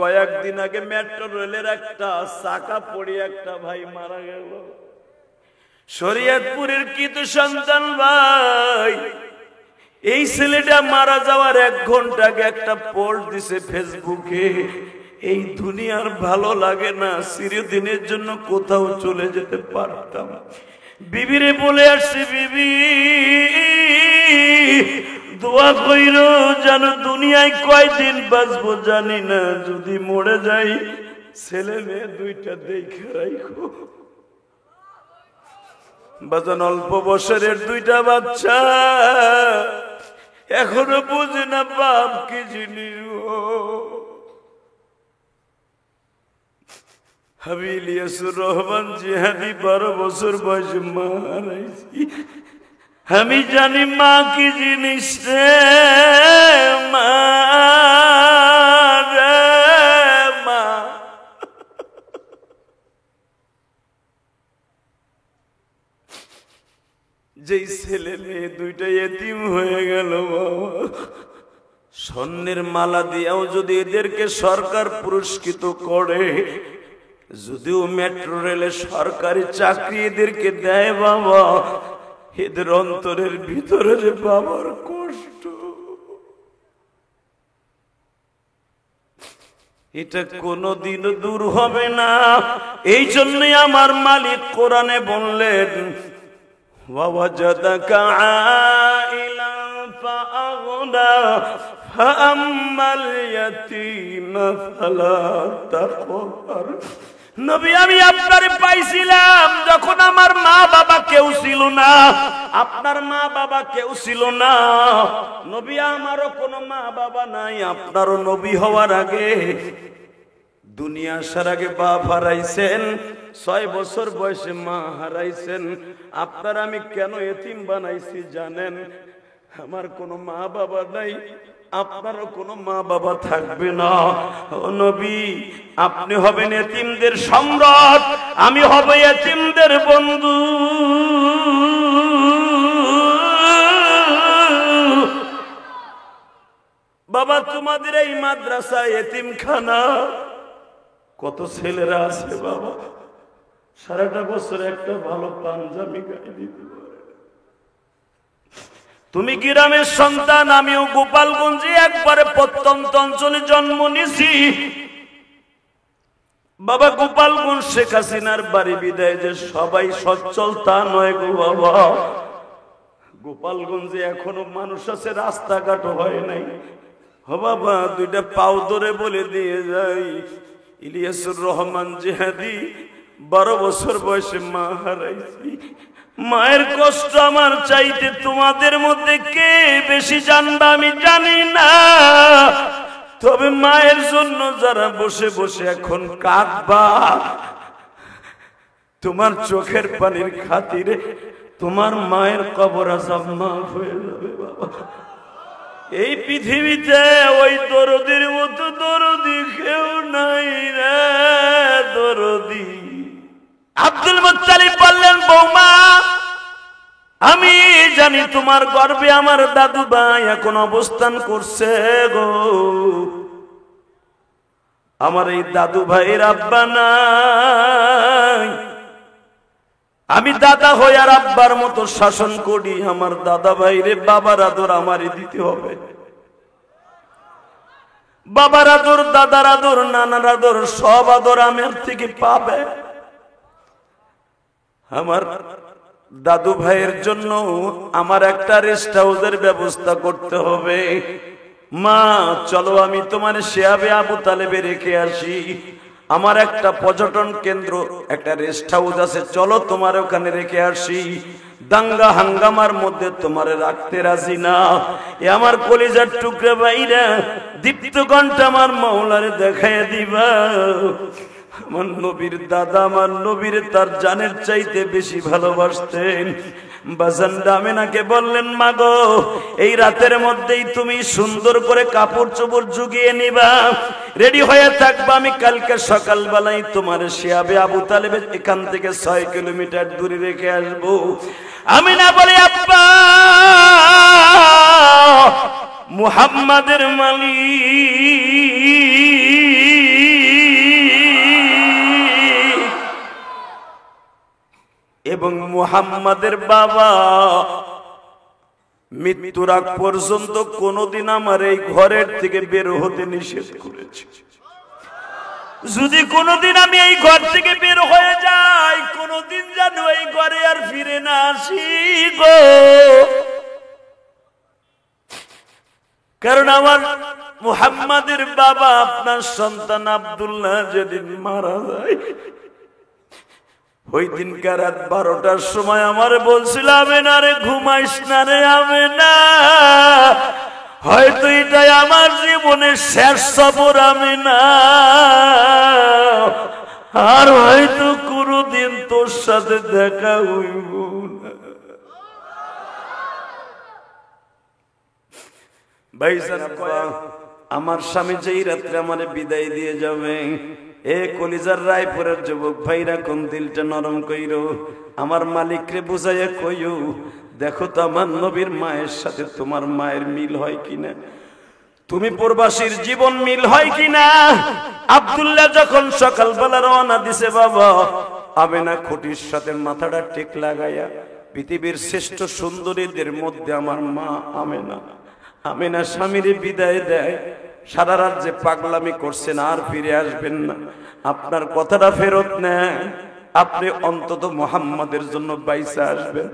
কয়েকদিন আগে মেট্রো রেলের একটা চাকা পড়ে একটা ভাই মারা গেল। শরীয়তপুরের কৃত সন্তান ভাই, এই ছেলেটা মারা যাওয়ার 1 ঘন্টা আগে একটা পোস্ট দিছে ফেসবুকে, এই দুনিয়ার ভালো লাগে না, চিরদিনের জন্য কোথাও চলে যেতে পারতাম। বিবিরে বলে আসছে, বিবি দোয়া কইরো, জানো দুনিয়ায় কয়দিন বাঁচবো জানি না, যদি মরে যাই ছেলে মেয়ে 2টা দেখে রাখো। বাজান অল্প বছরের 2টা বাচ্চা, এখনো বুঝে না বাপ কি জিনিস। আমি ইলিয়াসুর রহমান জিহাদি 12 বছর বয়সে মা হারাইছি। আমি জানি মা কি জিনিস রে, মা রে মা। যেই ছেলে মেয়ে 2টা এতিম হয়ে গেল বাবা, স্বর্ণের মালা দিয়েও যদি এদেরকে সরকার পুরস্কৃত করে, যদিও মেট্রো রেলে সরকারি চাকরি এদেরকে দেয় বাবা, এদের অন্তরের ভিতরে যে বাবার কষ্ট, এটা কোনদিনও দূর হবে না। এই জন্যই আমার মালিক কোরআনে বললেন, ওয়াজাদাকা আইলান ফাআগনা ফাআম্মাল ইয়াতীমা ফালা তাকহার। নবী আমি আপনারে পাইছিলাম যখন আমার মা বাবা কেউ ছিল না, আপনার মা বাবা কেউ ছিল না। নবী আমারও কোনো মা বাবা নাই, আপনারও নবী হওয়ার আগে, দুনিয়া আসার আগে বাপ হারাইছেন, 6 বছর বয়সে মা হারাইছেন। আপনার আমি কেন এতিম বানাইছি জানেন? আমার কোনো মা বাবা নাই, আপনারও কোনো মা বাবা থাকবে না। ও নবী, আপনি হবেন এতিমদের সম্রাট, আমি হব এতিমদের বন্ধু। বাবা তোমাদের এই মাদ্রাসা এতিমখানা, কত ছেলেরা আছে বাবা, সারাটা বছর একটা ভালো পাঞ্জাবি গায়ে দিতে পারে। তুমি গ্রামের সন্তান, আমিও গোপালগঞ্জে একবারে প্রত্যন্ত অঞ্চলে জন্ম নিয়েছি বাবা। গোপালগঞ্জ শেখ হাসিনার বাড়ি বিদায় যে সবাই সচ্ছল তা নয় গো বাবা। গোপালগঞ্জে এখনো মানুষ আছে, রাস্তাঘাট হয় নাই। ও বাবা, 2টা পাও ধরে বলে দিয়ে যাই, ইলিয়াসুর রহমান জিহাদি 12 বছর বয়সে মা হারাইছি। মায়ের কষ্ট আমার চাইতে তোমাদের মধ্যে কে বেশি জানবা আমি জানি না, তবে মায়ের জন্য যারা বসে বসে এখন কাঁদবা, তোমার চোখের পানির খাতিরে তোমার মায়ের কবর আযাব মাফ হয়ে যাবে বাবা। এই পৃথিবীতে ওই দরদির মতো দরদি কেউ নাই রে, দরদি। আব্দুল মুত্তালিব বললেন, বৌমা আমি জানি তোমার গর্ভে আমার দাদু ভাই এখন অবস্থান করছে গো। আমার এই দাদু ভাইয়ের আব্বা নাই, আমি দাদা হই আর আব্বার মতো শাসন করি। আমার দাদা ভাইরে বাবার আদর আমারই দিতে হবে। বাবার আদর, দাদার আদর, নানার আদর, সব আদর আমার থেকে পাবে। আমার দাদু ভাইয়ের জন্য আমার একটা রেস্ট হাউসের ব্যবস্থা করতে হবে। মা চলো আমি তোমার শেয়াবে আবু তালেবে রেখে আসি। আমার একটা পর্যটন কেন্দ্র, একটা রেস্ট হাউস আছে, চলো তোমার ওখানে রেখে আসি। দাঙ্গা হাঙ্গামার মধ্যে তোমারে রাখতে রাজি না। এ আমার কলিজার টুকরা ভাইরা, দীপ্ত ঘন্টা আমার মাওলারে দেখাইয়া দিবা। আমার নবীর দাদা আমার নবীর তার জানের চাইতে বেশি ভালোবাসতেন। বাজান আমেনাকে বললেন, মা গো এই রাতের মধ্যেই তুমি সুন্দর করে কাপড় চোপড় জুগিয়ে নিবা, রেডি হয়ে থাকবা, আমি কালকে সকালবেলায় তোমার শিয়াবে আবু তালেব এখান থেকে 6 কিলোমিটার দূরে রেখে আসবো। আমিনা বলে, আব্বা মুহাম্মাদের মালিক এবং মুহাম্মাদের বাবা মৃত্যুর আগ পর্যন্ত কোনদিন আমার এই ঘরের থেকে বের হতে নিষেধ করেছে। যদি কোনদিন আমি এই ঘর থেকে বের হয়ে যাই, কোনদিন যেন এই ঘরে আর ফিরে না আসি গো। কারণ আমার মুহাম্মাদের বাবা আপনার সন্তান আব্দুল্লাহ যেদিন মারা যায়, ওই দিনকার রাত 12টার সময় আমার বলছিল, আমেনা রে ঘুমাইস না রে আমেনা, হয়তো এটাই আমার জীবনের শেষ সফর আমেনা, আর হয়তো কোনদিন তোর সাথে দেখা হইব না। ভাইজান, আমার স্বামী যেই রাত্রে আমারে বিদায় দিয়ে যাবে, এ কলিজার রায়পুরের যুবক ভাইরা কোন দিলটা নরম কইরো, আমার মালিকরে বুঝাইয়া কইও, দেখো তো আমার নবীর মায়ের সাথে তোমার মায়ের মিল হয় কিনা, তুমি প্রবাসীর জীবন মিল হয় কিনা। আব্দুল্লাহ যখন সকালবেলা রওনা দিছে, বাবা আমেনা খুঁটির সাথে মাথাটা টেক লাগাইয়া, পৃথিবীর শ্রেষ্ঠ সুন্দরীদের মধ্যে আমার মা আমেনা, আমেনা স্বামীরে বিদায় দেয়। সারা রাত যে পাগলামি করছেন, আর ফিরে আসবেন না, আপনার কথাটা ফেরত নেন, আপনি অন্তত মুহাম্মাদের জন্য বাইসা আসবেন।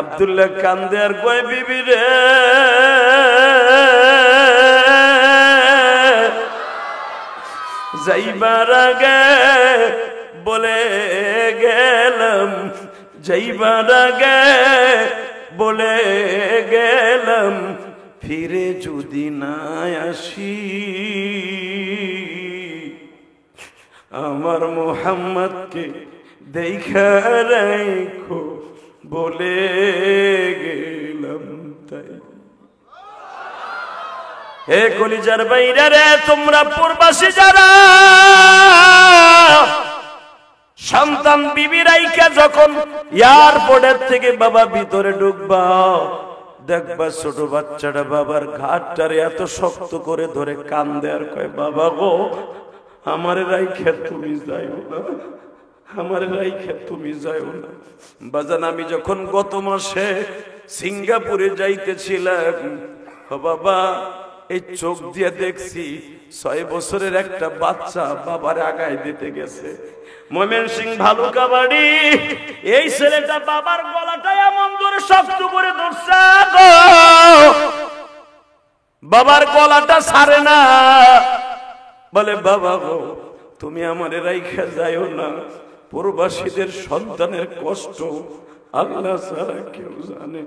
আব্দুল্লাহ কান্দে আর কয়, বিবি রে যাইবার আগে বলে গেলাম, যাইবার আগে বলে গেলাম, ফিরে যদি না আসি, আমার মুহাম্মদকে দেখা রাখো বলে গেলাম তাই। হে কলিজার বাইরা রে, তোমরা প্রবাসী যারা সন্তান বিবি রাইখা যখন এয়ারপোর্টের থেকে বাবা ভিতরে ঢুকবা, দেখবা ছোট বাচ্চাটা বাবার ঘাটটারে এত শক্ত করে ধরে কান্দে আর কয়, বাবা গো আমার রাইখা তুমি যাইও না, আমার রাইখা তুমি যাইও না। বাজান, আমি যখন গত মাসে সিঙ্গাপুরে যাইতেছিলাম, বাবা এই চোখ দিয়ে দেখছি 6 বছরের একটা বাচ্চা বাবার আগায় দিতে গেছে। ময়মনসিং ভালুকা বাড়ি, এই ছেলেটা বাবার গলাটা এমন ধরে শক্ত করে ধরছে গো, বাবার গলাটা ছাড়ে না। বলে, বাবা গো তুমি আমারে রাইখা যাইও না, প্রবাসীদের সন্তানের কষ্ট আল্লাহ ছাড়া কেউ জানে।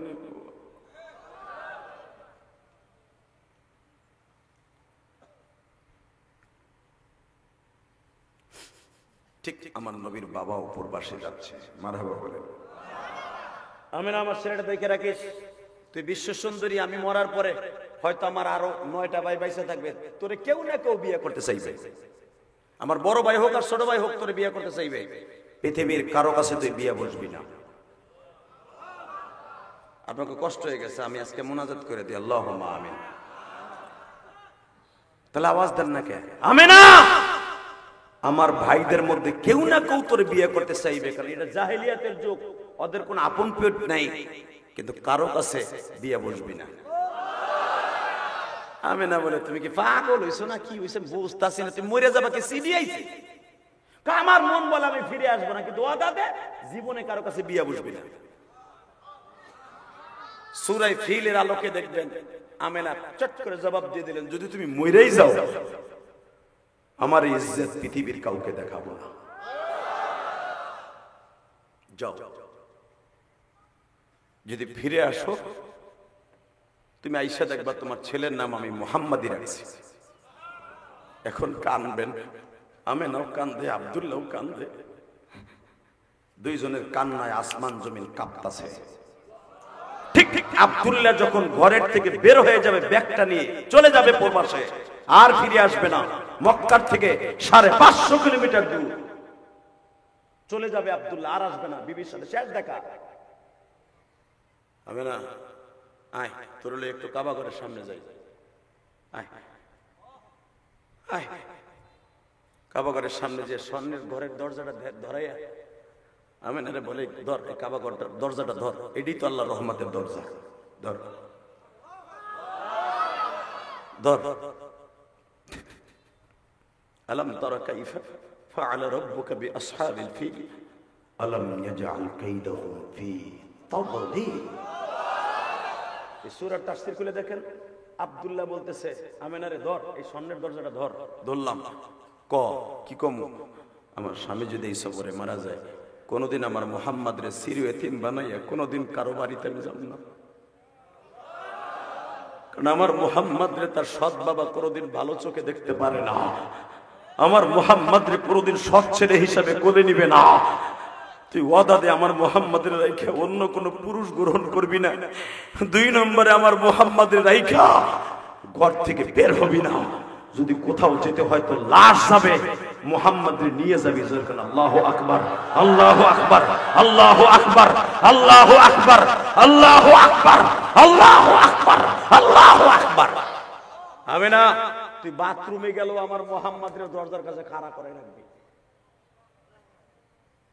ঠিক আমার নবীর বাবা প্রবাসে যাচ্ছে, মারহাবা বলে। আমেনা, আমার ছেলেটা দেখে রাখিস, তুই বিশ্ব সুন্দরী, আমি মরার পরে হয়তো আমার আরো 9টা ভাই বাইসা থাকবে, তোরে কেউ না কেউ বিয়ে করতে চাইবে, আমার বড় ভাই হোক আর ছোট ভাই হোক, তোরে বিয়ে করতে চাইবে, পৃথিবীর কারো কাছে তুই বিয়ে বসবি না। আপনাকে কষ্ট হয়ে গেছে, আমি আজকে মোনাজাত করে দিই, আল্লাহুম্মা আমিন। তাহলে আওয়াজ দেন না কে? আমেনা, আমার ভাইদের মধ্যে কেউ না কেউ তোরে বিয়ে করতে চাইবে, কারণ এটা জাহেলিয়াতের যুগ, ওদের কোনো আপন পেট নাই, কিন্তু কারো কাছে বিয়ে বসবি না। আমেনা বলে, তুমি কি পাগল হইছো না কি হইছে, বুঝতাছি না, তুমি মরে যাবা কি সিডি আইছে? আমার মন বলে আমি ফিরে আসবো না, কিন্তু ওয়াদা দে জীবনে কারো কাছে বিয়ে বসবি না। সূরা ফিলের আলোকে দেখবেন আমেনা চট করে জবাব দিয়ে দিলেন, যদি তুমি মরেই যাও আমার ইজ্জত পৃথিবীর কাউকে দেখাবো না, যাও। যদি ফিরে আসো, তুমি আইসা দেখবা তোমার ছেলের নাম আমি মুহাম্মাদি রাখছি। এখন কানবেন, আমেনাও কান্দে, আব্দুল্লাহও কান্দে, দুইজনের কান্নায় আসমান জমিন কাঁপতাছে। ঠিক ঠিক আব্দুল্লাহ যখন ঘরের থেকে বের হয়ে যাবে, ব্যাগটা নিয়ে চলে যাবে প্রবাসে, আর ফিরে আসবে না। মক্কার থেকে 550 কিলোমিটার দূর চলে যাবে আব্দুল্লাহ, আর আসবে না। বিবির সাথে শেষ দেখা। হবে না, আয় তোর একটু কাবা ঘরের সামনে যাই, আয় আয়। কাবা ঘরের সামনে যে স্বর্ণের ঘরের দরজাটা ধরাইয়া আমিনারে বলে ধর এই কাবা ঘরটার দরজাটা ধর, এটাই তো আল্লাহর রহমতের দরজা, ধর ধর। আলম তারা কাইফা ফাআলা রাব্বুকা বিআসহাবিল ফিল আলম ইয়াজআল কাইদাহুম ফি তাদলীল। এই সূরার তাফসীর খুলে দেখেন, আব্দুল্লাহ বলতেছে আমিনারে ধর, এই স্বর্ণের দরজাটা ধর। ধরলাম, কি কম, আমার স্বামী যদি এই সফরে মারা যায়, কোনদিন আমার মুহাম্মদ রে সিরু এতিম বানাইয়া কোনদিন কারো বাড়িতে আমি যাব না, কারণ আমার মুহাম্মদ রে তার সৎ বাবা কোনদিন ভালো চোখে দেখতে পারে না, আমার মুহাম্মদ রে কোনদিন সৎ ছেলে হিসাবে কোলে নিবে না। তুই ওয়াদা দে আমার মুহাম্মদের রাইখা অন্য কোন পুরুষ গ্রহণ করবি না। 2 নম্বরে আমার মুহাম্মদের রাইখা ঘর থেকে বের হবি না, যদি কোথাও যেতে হয় তো লাশ যাবে, মুহাম্মদের নিয়ে যাবি। যখন আল্লাহু আকবার, আল্লাহু আকবার, আল্লাহু আকবার, আল্লাহু আকবার, আল্লাহু আকবার, আল্লাহু আকবার, আল্লাহু আকবার। আমিনা তুই বাথরুমে গেল আমার মুহাম্মদের দরজার কাছে খাড়া করে রাখবি,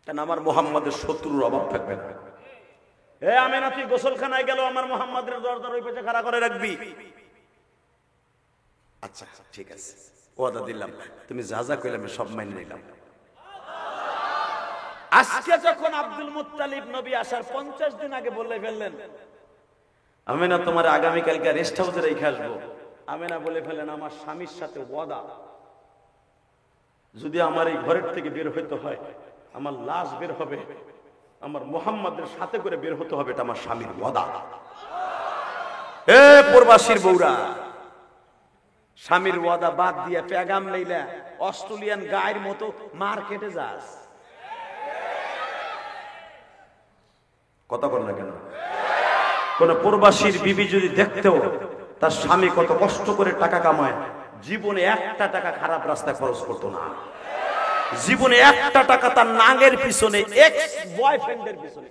কেন আমার মুহাম্মদের শত্রুর অভাব থাকবে না। এ আমিনা তুই গোসলখানায় গেল আমার মুহাম্মদের দরজার ওই পাশে খাড়া করে রাখবি। আচ্ছা ঠিক আছে, ওয়াদা দিলাম, তুমি যা যা কইলে আমি সব মেনে নিলাম। আজকে যখন আব্দুল মুত্তালিব নবী আসার 50 দিন আগে বলে ফেললেন আমিনা তোমার আগামীকালকে রেস্ট হাউসে রেখে আসবো, আমিনা বলে ফেলেন আমার স্বামীর সাথে ওয়াদা, যদি আমার এই ঘরের থেকে বের হইতে হয়, আমার লাশ বের হবে, আমার মুহাম্মদের সাথে করে বের হতে হবে, এটা আমার স্বামীর ওয়াদা। এ প্রবাসীর বউরা, স্বামীর ওয়াদা বাদ দিয়ে পেগাম লইলা অস্ট্রেলিয়ান গায়ের মতো মার্কেটে যাস, কথা বল না কেন? কোন প্রবাসীর বিবি যদি দেখতেও তার স্বামী কত কষ্ট করে টাকা কামায়, জীবনে একটা টাকা খারাপ রাস্তায় খরচ করতো না, জীবনে একটা টাকা তার নাগের পিছনে, এক্স বয়ফ্রেন্ডের পিছনে,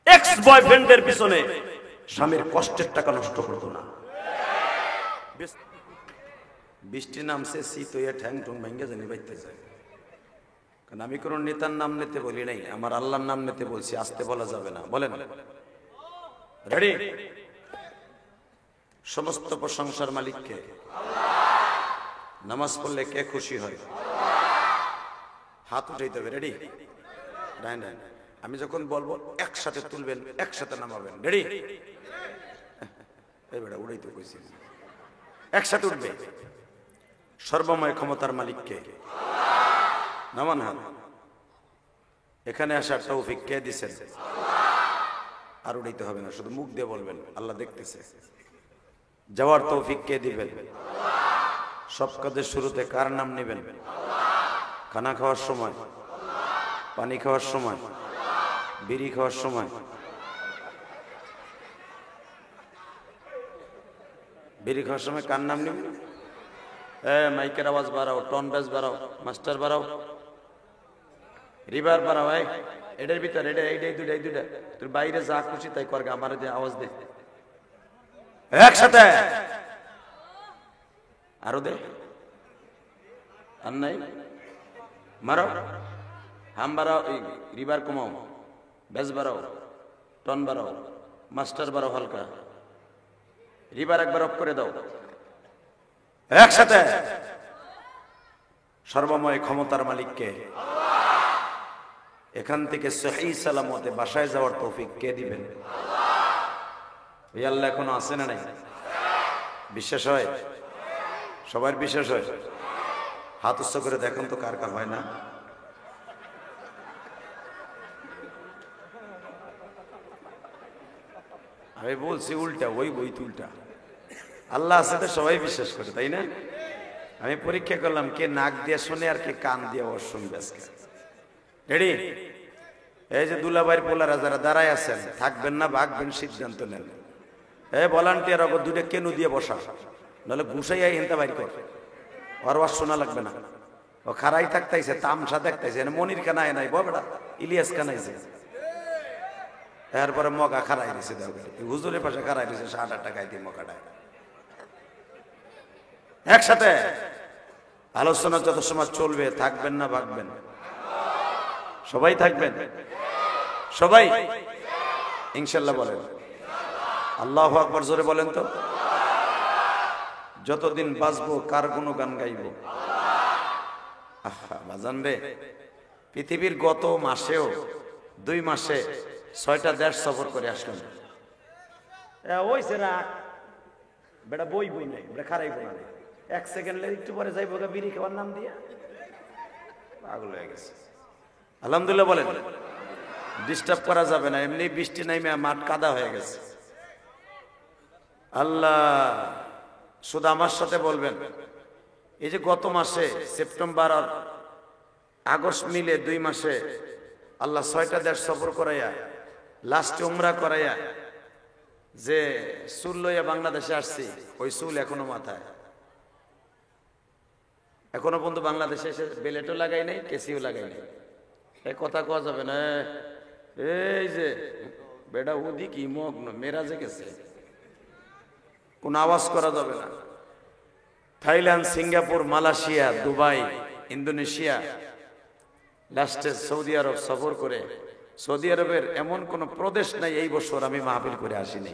এক্স বয়ফ্রেন্ডের পিছনে স্বামীর কষ্টের টাকা নষ্ট করতো না। বৃষ্টি নামছে, শীত হইয়া ঠ্যাং ঠুং ভেঙে জানি বাইতে যায়, কারণ আমি কোন নেতার নাম নিতে বলি নাই, আমার আল্লাহর নাম নিতে বলছি, আসতে বলা যাবে না। বলেন রেডি? সমস্ত প্রশংসার মালিককে। নামাজ পড়লে কে খুশি হয়? হাত উঠাইতে হবে। রেডি? আমি যখন বলবো একসাথে তুলবেন, একসাথে নামাবেন। রেডি? এই বেটা উড়াইতে কইছি, একসাথে উঠবে। সর্বময় ক্ষমতার মালিককে। নামান হাত। এখানে আসার তৌফিক কে দিছেন? আর উড়াইতে হবে না, শুধু মুখ দিয়ে বলবেন, আল্লাহ দেখতেছে। যাওয়ার তৌফিক কে দিবেন? সব কাজের শুরুতে কার নাম নেবেন? খানা খাওয়ার সময়, পানি খাওয়ার সময়, বিড়ি খাওয়ার সময়, বিড়ি খাওয়ার সময় কার নাম নেবেন? মাইকের আওয়াজ বাড়াও, টন বেস বাড়াও, মাস্টার বাড়াও, রিভার বাড়াও। এটার ভিতরে এই দুইটা তোর বাইরে যা খুশি তাই করবে, আমার যে আওয়াজ দে একসাথে। আরো দে, আর নাই মারো, হাম বাড়াও, রিভার কমাও, বেস বাড়াও, টন বাড়াও, মাস্টার বাড়াও হালকা, রিভার একবার অফ করে দাও একসাথে। সর্বময় ক্ষমতার মালিককে। এখান থেকে সহি সালামতে বাসায় যাওয়ার তৌফিক কে দিবেন? এই আল্লাহ এখনো আছে না নাই? বিশ্বাস হয়? সবার বিশ্বাস হয়? হাত উচ্চ করে দেখুন তো কার কার হয় না। আমি বলছি উল্টা, ওই বই উল্টা। আল্লাহ আছে তো সবাই বিশ্বাস করে, তাই না? আমি পরীক্ষা করলাম কে নাক দিয়ে শুনে আর কে কান দিয়ে ওর শুনবে। রেডি? এই যে দুলাভাইয়ের পোলারা যারা দাঁড়ায় আছেন, থাকবেন না ভাগবেন সিদ্ধান্ত নেন। ভলান্টিয়ার ওকে দুটো কেনু দিয়ে বসা, নাহলে ঘুষাইয়া হিনতে বাইর কর, ওর ওয়াজ শোনা লাগবে না। ও খারাই থাকতেছে, তামসা দেখতেছে, মনির কানায় নাই বেটা, ইলিয়াস কানাইছে, এরপরে মগা খারাই দিছে, হুজুরের পাশে খারাই দিছে 60 টাকায় দিয়ে মগাটায় একসাথে। আলোচনা যত সময় চলবে থাকবেন না ভাগবেন? সবাই থাকবেন? সবাই ইনশাআল্লাহ বলেন। আল্লাহু আকবার জোরে বলেন তো। যতদিন বাঁচবো কার কোনো গান গাইব? আহা বাজান রে, পৃথিবীর গত মাসেও 2 মাসে 6টা দেশ সফর করে আসলাম। ওইছে রাখ বেটা, বই বই নাই বেটা, খারাইব না 1 সেকেন্ড একটু পরে যাইবো বিড়ি খাওয়ার নাম দিয়া পাগল হয়ে গেছে। আলহামদুলিল্লাহ বলেন। ডিস্টার্ব করা যাবে না, এমনি বৃষ্টি নাইমে মাঠ কাদা হয়ে গেছে। আল্লাহ শুধু আমার সাথে বলবেন, এই যে গত মাসে সেপ্টেম্বর আর আগস্ট মিলে 2 মাসে আল্লাহ 6টা দেশ সফর করাইয়া লাস্টে উমরা করাইয়া যে চুল লইয়া বাংলাদেশে আসছি, ওই চুল এখনো মাথায়, এখনো পর্যন্ত বাংলাদেশে এসে বেলেটও লাগাই নাই, কেসিও লাগাই নাই। এই কথা কওয়া যাবে না। এই যে বেটা উদি কি মগ্ন মেরাজে গেছে, কোন আওয়াজ করা যাবে না। Thailand, Singapore, Malaysia, Dubai, Indonesia, লাস্টে সৌদি আরব সফর করে, সৌদি আরবের এমন কোন প্রদেশ নাই এই বছর আমি মাহফিল করে আসিনি।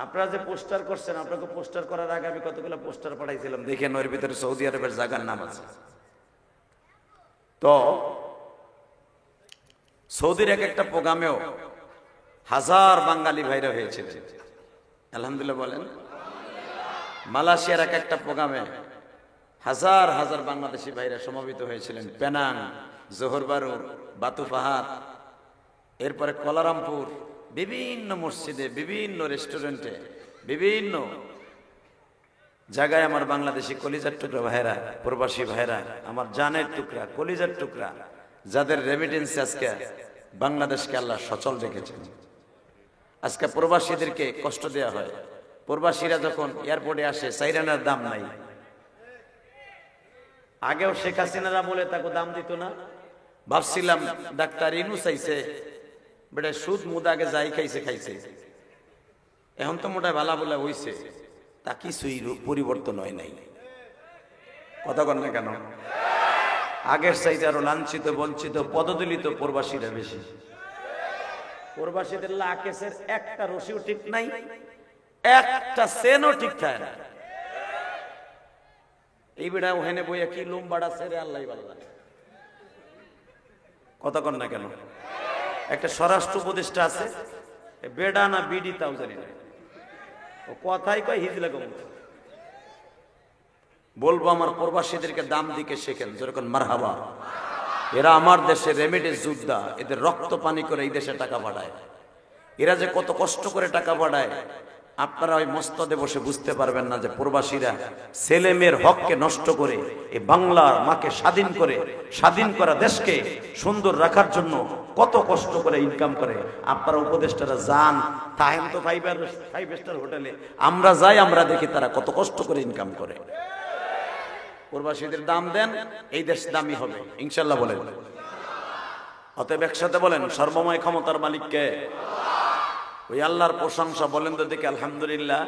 আপনারা যে পোস্টার করছেন, আপনাকে পোস্টার করার আগে আমি কতগুলো পোস্টার পাঠাইছিলাম, দেখেন ওর ভিতরে সৌদি আরবের জায়গার নাম আছে। তো সৌদির একটা প্রোগ্রামেও 1000 বাঙালি ভাইরা হয়েছিল, আলহামদুলিল্লাহ বলেন। মালয়েশিয়ার একটা প্রোগ্রামে 1000 বাংলাদেশি ভাইরা সমবেত হয়েছিলেন। পেনাং, জোহর বারু, বাতু পাহাড়, এরপরে কোলালামপুর, বিভিন্ন মসজিদে, বিভিন্ন রেস্টুরেন্টে, বিভিন্ন জায়গায় আমার বাংলাদেশি কলিজার টুকরা ভাইরা, প্রবাসী ভাইরা, আমার জানের টুকরা, কলিজার টুকরা, যাদের রেমিটেন্স আজকে বাংলাদেশকে আল্লাহ সচল রেখেছেন। আজকে প্রবাসীদেরকে কষ্ট দেওয়া হয়। প্রবাসীরা যখন এয়ারপোর্টে আসে, সাইরানার দাম নাই। আগেও শেখ হাসিনারা বলে তাকে দাম দিত না। ভাবছিলাম ডাক্তার ইনু চাইছে বেটা সুদ মুদাকে যাই খাইছে খাইছে, এখন তো মোটাই ভালা বলে হইছে, তা কিছুই পরিবর্তন হয় নাই। কথা কন না কেন? আগের চাইতে আরো লাঞ্ছিত, বঞ্চিত, পদদলিত প্রবাসীরা বেশি। প্রবাসীদের লাকেশের একটা রশিও ঠিক নাই, একটা সেনও ঠিক থাকে না। এই বেড়া ওখানে বইয়া কি লোম বাড়াচ্ছে রে আল্লাহ বাল্লাহ। কথা কন না কেন? একটা স্বরাষ্ট্র উপদেষ্টা আছে, বেডা না বিডি তাও জানি না, ও কথাই কয় হিজলা কম। বলবো আমার প্রবাসীদেরকে দাম দিকে শেখেন, যেরকম মারহাবা। এরা আমার দেশে রেমিটেন্স যোদ্ধা, এদের রক্ত পানি করে এই দেশে টাকা পাঠায়। এরা যে কত কষ্ট করে টাকা পাঠায়, আপনারা ওই মস্তদে বসে বুঝতে পারবেন না যে প্রবাসীরা ছেলে মেয়ের হককে নষ্ট করে এই বাংলার মাকে স্বাধীন করে, স্বাধীন করা দেশকে সুন্দর রাখার জন্য কত কষ্ট করে ইনকাম করে। আপনারা উপদেষ্টারা যান, তাহেন তো 5 স্টার হোটেলে, আমরা যাই, আমরা দেখি তারা কত কষ্ট করে ইনকাম করে। প্রবাসীদের দাম দেন, এই দেশ দামি হবে ইনশাল্লাহ বলেন। অতএব একসাথে বলেন, সর্বময় ক্ষমতার মালিককে। ওই আল্লাহর প্রশংসা বলেন তো দেখে আলহামদুলিল্লাহ,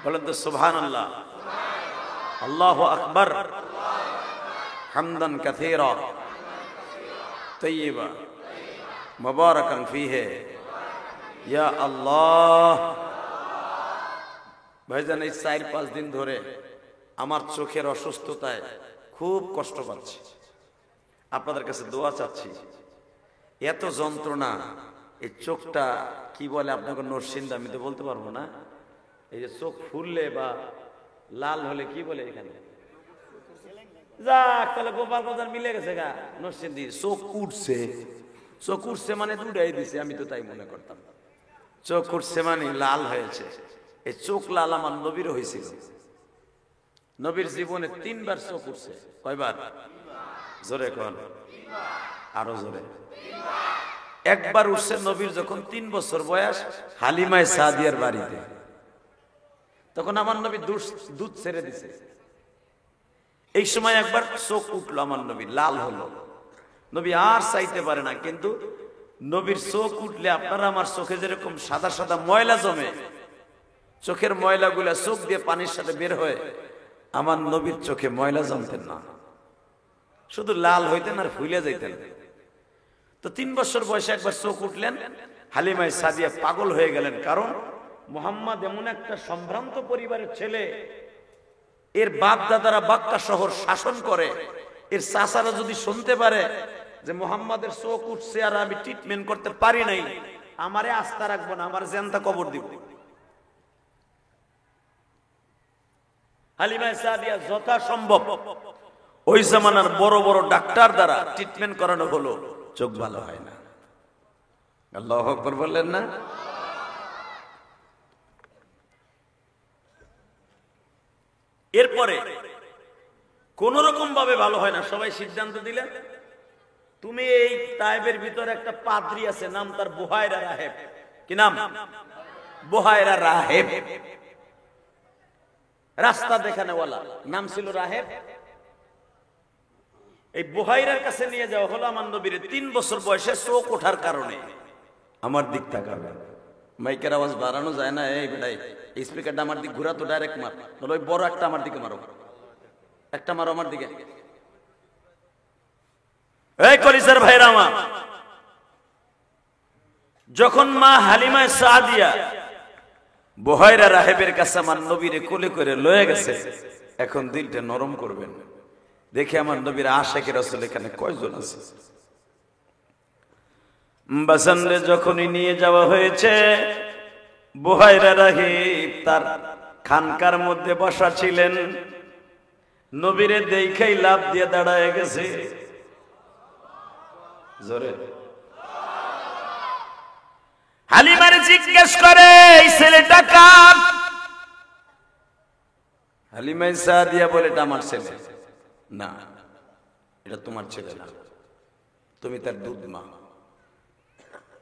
বলেন তো সুবহানাল্লাহ, আল্লাহু আকবার, হামদান কাসীরা তাইয়্যিবা মুবারাকান ফীহি, ইয়া আল্লাহ। ভাইজান এই 4-5 দিন ধরে আমার চোখের অসুস্থতায় খুব কষ্ট পাচ্ছি, আপনাদের কাছে দোয়া চাচ্ছি। এত যন্ত্রণা, এই চোখটা কি বলে আপনাকে নরসিংদী, আমি তো বলতে পারবো না। এই যে চোখ ফুললে বা লাল হলে কি বলে এখানে, যাক তাহলে গোপাল বাজার মিলে গেছে গা। নরসিংদী চোখ উঠছে, চোখ উঠছে মানে দুটাই দিছে, আমি তো তাই মনে করতাম। চোখ উঠছে মানে লাল হয়েছে। এই চোখ লাল আমার নবীর হয়েছিল। নবীর জীবনে 3 বার চোখ উঠছে। কয়বার? জোরে কন, আরো জোরে। একবার উঠছে নবীর যখন 3 বছর বয়স, হালিমায়ে সাদিয়ার বাড়িতে। তখন আমার নবী দুধ ছেড়ে দিছে। এই সময় একবার চোখ উঠলো আমার নবী, লাল হলো। নবী আর চাইতে পারে না, কিন্তু নবীর চোখ উঠলে আপনারা আমার চোখে যেরকম সাদা সাদা ময়লা জমে, চোখের ময়লাগুলা চোখ দিয়ে পানির সাথে বের হয়, আমার নবীর চোখে ময়লা জমতেন না, শুধু লাল হইতেন আর ফুলে যাইতেন। তো 3 বছর বয়সে একবার চোখ উঠলেন, হালিমা সাদিয়া পাগল হয়ে গেলেন। কারণ মুহাম্মদ এমন একটা সম্ভ্রান্ত পরিবারের ছেলে, এর বাপ দাদারা বাক্কা শহর শাসন করে, এর চাচারা যদি শুনতে পারে যে মুহাম্মাদের চোখ উঠছে আর আমি ট্রিটমেন্ট করতে পারি নাই, আমারে আস্থা রাখবো না, আমার জ্যান্ত কবর দিব। হালিমা সাদিয়া যথাসম্ভব ওই জামানার বড় বড় ডাক্তার দ্বারা ট্রিটমেন্ট করানো হলো, চোখ ভালো হয় না। আল্লাহু আকবার বললেন না? এরপরে কোন রকম ভাবে ভালো হয় না, সবাই সিদ্ধান্ত দিলেন তুমি এই তায়েবের ভিতরে একটা পাদ্রী আছে, নাম তার বুহায়রা রাহেব। কি নাম? বুহায়রা রাহেব, রাস্তা দেখানেওয়ালা, নাম ছিল রাহেব। এই বুহাইরার কাছে নিয়ে যাওয়া হলো আমার নবীর। 3 বছর বয়সে চোখ ওঠার কারণে আমার দিক তাকাবে, মাইকের আওয়াজ বাড়ানো যায় না, এই বেটাই এই স্পিকারটা আমার দিক ঘুরা, তো ডাইরেক্ট মার, বলো ওই বড় একটা আমার দিকে মারো, একটা মারো আমার দিকে। এই কলিজার ভাইরা আমার, যখন মা হালিমা সাদিয়া বুহাইরা রাহেবের কাছে আমার নবীরে কোলে করে লয়ে গেছে, এখন দিলটা নরম করবেন, দেখে আমার নবীর আশিক রাসূল এখানে কয়জন আছে। বাসানরে যখনই নিয়ে যাওয়া হয়েছে, বুহাইরা রাহেব তার খানকার মধ্যে বসা ছিলেন, নবীরে দেখাই লাফ দিয়ে দাঁড়ায় গেছে। জোরে হালিমার জিজ্ঞেস করে এই ছেলেটা কার? হালিমা সাদিয়া বলে এটা আমার ছেলে। না, এটা তোমার ছেলে না, তুমি তার দুধ মা।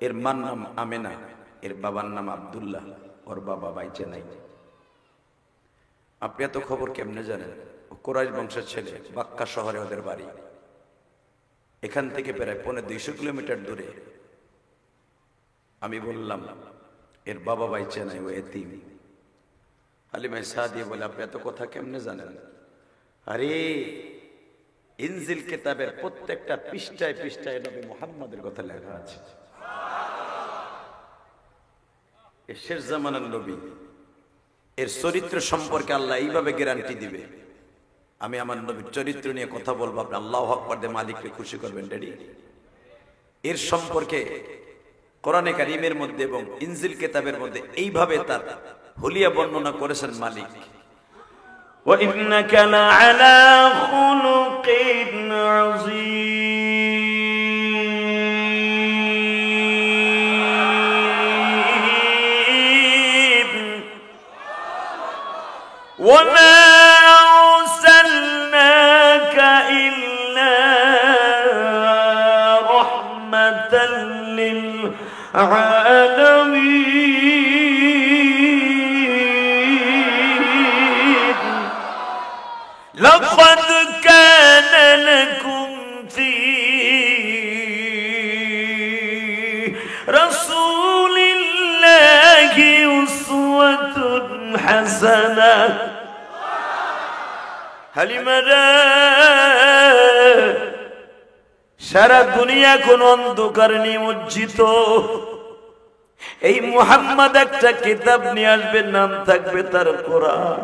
এর মার নাম আমেনা, এর বাবার নাম আব্দুল্লাহ, ওর বাবা বাইচে নাই। আপনি এত খবর কেমনে জানেন? ও কুরাইশ বংশের ছেলে, বাক্কা শহরে ওদের বাড়ি, এখান থেকে প্রায় 250 কিলোমিটার দূরে। আমি বললাম এর বাবা বাইচে নাই, ও এতিম। হালিমা সাদিয়া বলে আপনি এত কথা কেমনে জানেন? আরে ইনজিল কিতাবের প্রত্যেকটা পৃষ্ঠায় পৃষ্ঠায় নবী মুহাম্মদের কথা লেখা আছে। এর শেষ জামানার নবী, এর চরিত্র সম্পর্কে আল্লাহ এইভাবে গ্যারান্টি দিবে। আমি আমার নবীর চরিত্র নিয়ে কথা বলবো, আপনি আল্লাহু আকবার দিয়ে মালিককে খুশি করবেন। রেডি? এর সম্পর্কে কোরআনে কারীমের মধ্যে এবং ইনজিল কিতাবের মধ্যে এইভাবে তার হুলিয়া বর্ণনা করেছেন মালিক। ওয়া ইন্নাকা লাআলা খুলুকিন আযীম ওয়া মা আরসালনাকা ইল্লা রাহমাতাল লিল আলামিন লাকাদ কানা লাকুম ফি রাসূলিল্লাহি উসওয়াতুন হাসানাহ। হালিমারা, সারা দুনিয়া কোন অন্ধকার নিমজ্জিত, এই মুহাম্মদ একটা কিতাব নিয়ে আসবে, নাম থাকবে তার কোরআন।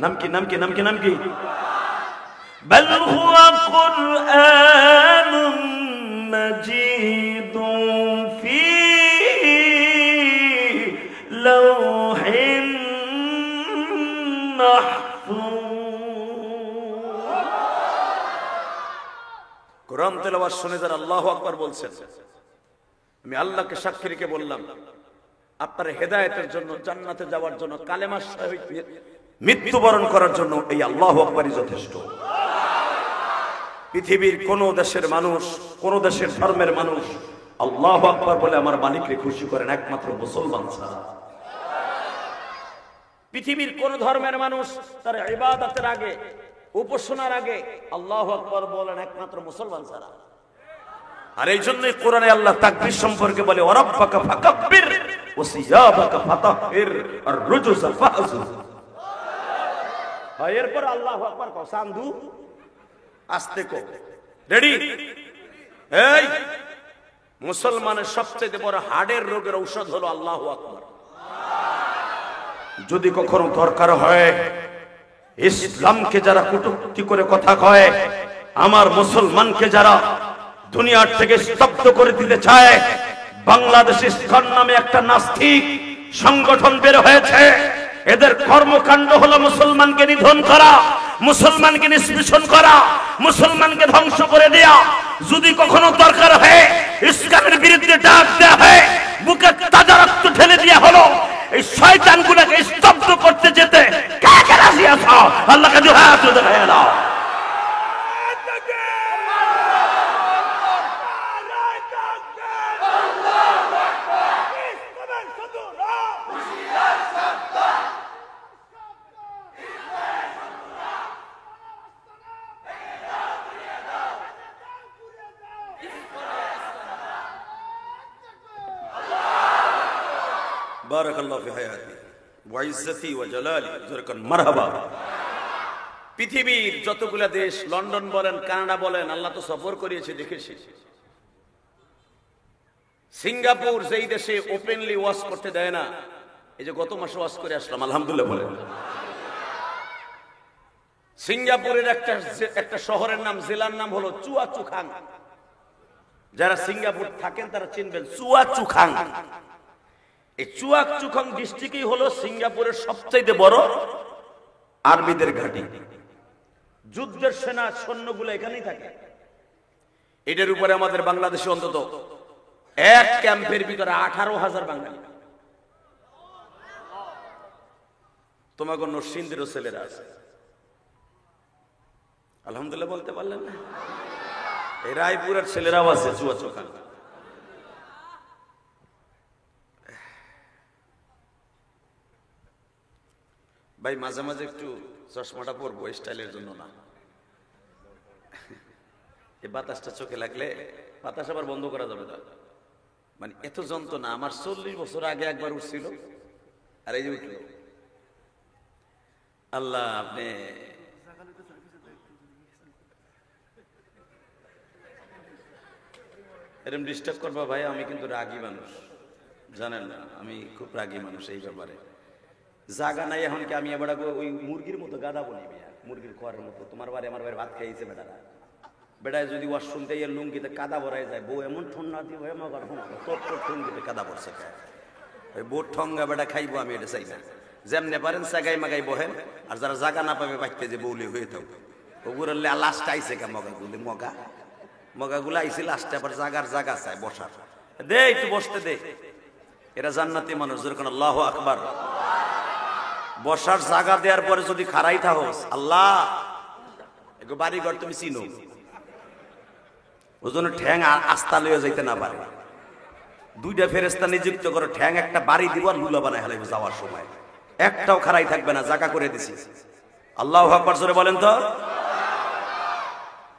নাম কি? নাম কি? নাম কি? নাম কি? বাল হুয়া কুরআনুম মাজিদুন ফি লাওহিন মাহফুজ। কোরআন তেলাওয়াত শুনে যারা আল্লাহু আকবার বলছেন, আমি আল্লাহকে সাক্ষী রেখে বললাম, আপনার হেদায়েতের জন্য, জান্নাতে যাওয়ার জন্য, কালেমার সহিত মৃত্যুবরণ করার জন্য এই আল্লাহু আকবারই যথেষ্ট। পৃথিবীর কোন দেশের মানুষ, কোন দেশের ধর্মের মানুষ আল্লাহু আকবার বলে আমার মালিককে খুশি করেন একমাত্র মুসলমান ছাড়া। পৃথিবীর কোন ধর্মের মানুষ তার ইবাদতের আগে, উপাসনার আগে আল্লাহু আকবার বলেন একমাত্র মুসলমান ছাড়া। আর এই জন্যই কোরআনে আল্লাহ তাকবীর সম্পর্কে বলে ওয়ারাব্বাকা ফাকাব্বির ওয়া সিয়াবাকা ফাতাহহির আর রুজুসা ফাহজুর। এরপর আল্লাহু আকবার কও, চান্দু আস্তে কও, রেডি। এই মুসলমানের সবচেয়ে বড় হার্টের রোগের ঔষধ হলো আল্লাহু আকবার। যদি কখনো দরকার হয় ইসলামকে যারা কটূক্তি করে কথা কয়, আমার মুসলমানকে যারা দুনিয়ার থেকে স্তব্ধ করে দিতে চায়, বাংলাদেশ ইসলাম নামে একটা নাস্তিক সংগঠন বের হয়েছে। এদের কর্মকাণ্ড হলো মুসলমানকে নিধন করা, মুসলমানকে নিষ্পেষণ করা, মুসলমানকে ধ্বংস করে দেয়া। যদি কখনো দরকার হয় ইসলামের বিরুদ্ধে ডাক দেয়া হয়, বুকে তাজা রক্ত ঢেলে দেয়া হলো, এই শয়তানগুলোকে স্তব্ধ করতে যেতে কে কে রাজি আছো? আল্লাহকে জোহার তুলে দেখায় দাও। বারাকাল্লাহু ফি হায়াতি ওয়া ইজ্জতি ওয়া জালালি, যরকান মারহাবা। পৃথিবীর যতগুলা দেশ, লন্ডন বলেন, কানাডা বলেন, আল্লাহ তো সফর করিয়েছে, দেখেছি। সিঙ্গাপুর যেই দেশে ওপেনলি ওয়াজ করতে দেয় না, এই যে গত মাসে ওয়াজ করে আসলাম, আলহামদুলিল্লাহ বলেন। সিঙ্গাপুরের একটা শহরের নাম, জেলার নাম হলো চুয়াচুখাং। যারা সিঙ্গাপুর থাকেন তারা চিনবেন চুয়াচুখাং। এই চুয়াচুখাং ডিস্ট্রিক্টই হলো সিঙ্গাপুরের সবচেয়ে বড় আর্মিদের ঘাঁটি। যুদ্ধের সেনা সৈন্যগুলো এখানেই থাকে। এটার উপরে আমাদের বাংলাদেশে অন্তত এক ক্যাম্পের ভিতরে 18,000 বাঙালি। তোমাকে নরসিংদীরও ছেলেরা আছে, আলহামদুলিল্লাহ বলতে পারলেন না? এই রায়পুরের ছেলেরাও আছে চুয়াচুখাং। ভাই মাঝে মাঝে একটু চশমাটা পরবো, স্টাইলের জন্য না। এই বাতাসটা চোখে লাগলে, বাতাস আবার বন্ধ করা যাবে না, মানে এত যন্ত্রণা। আমার 40 বছর আগে একবার উঠছিল, আর এই যে উঠল। আল্লাহ, আপনি এরকম ডিস্টার্ব করবা ভাই? আমি কিন্তু রাগী মানুষ, জানেন না, আমি খুব রাগী মানুষ এই ব্যাপারে। জাগা নাই এখন কি আমি এবার ওই মুরগির মতো গাদা বলি, মুরগির খোয়ারের মতো। তোমার বাড়ি আমার বাড়ি ভাত খাইছে বেটারা, বেটায় যদি ওয়াশ শুনতে গিয়ে লুঙ্গিতে কাদা ভরাই যায়, বউ এমন ঠন্ডা দিব আমার তোর লুঙ্গিতে কাদা ভরছে খায়। ওই বউ ঠঙ্গা বেটা খাইবো, আমি এটা চাই না। যেমনে পারেন সাগাই মাগাই বহেন, আর যারা জাগা না পাবে বাচ্চা যে বউলি হয়ে থাকবে। ওগুলো লাস্ট আইসে কে মগা গুলি, মগাগুলো আইসে লাস্টে আবার জাগা চায় বসার। দে একটু বসতে দে, এরা জান্নাতি মানুষ, যেরকম আল্লাহু আকবার। বসার জায়গা দেওয়ার পরে যদি খারাই থাকস, আল্লাহ একটু বাড়িঘর তুমি চিনো, ওই জন্য ঠ্যাং আস্তা লইয়া যাইতে না পারে। 2টা ফেরেস্তা নিযুক্ত করে, ঠ্যাং একটা বাড়ি দিব আর লুলা বানায় হেলাইব যাওয়ার সময়, একটাও খারাই থাকবে না, জায়গা করে দিছি। আল্লাহু আকবার জোরে বলেন তো।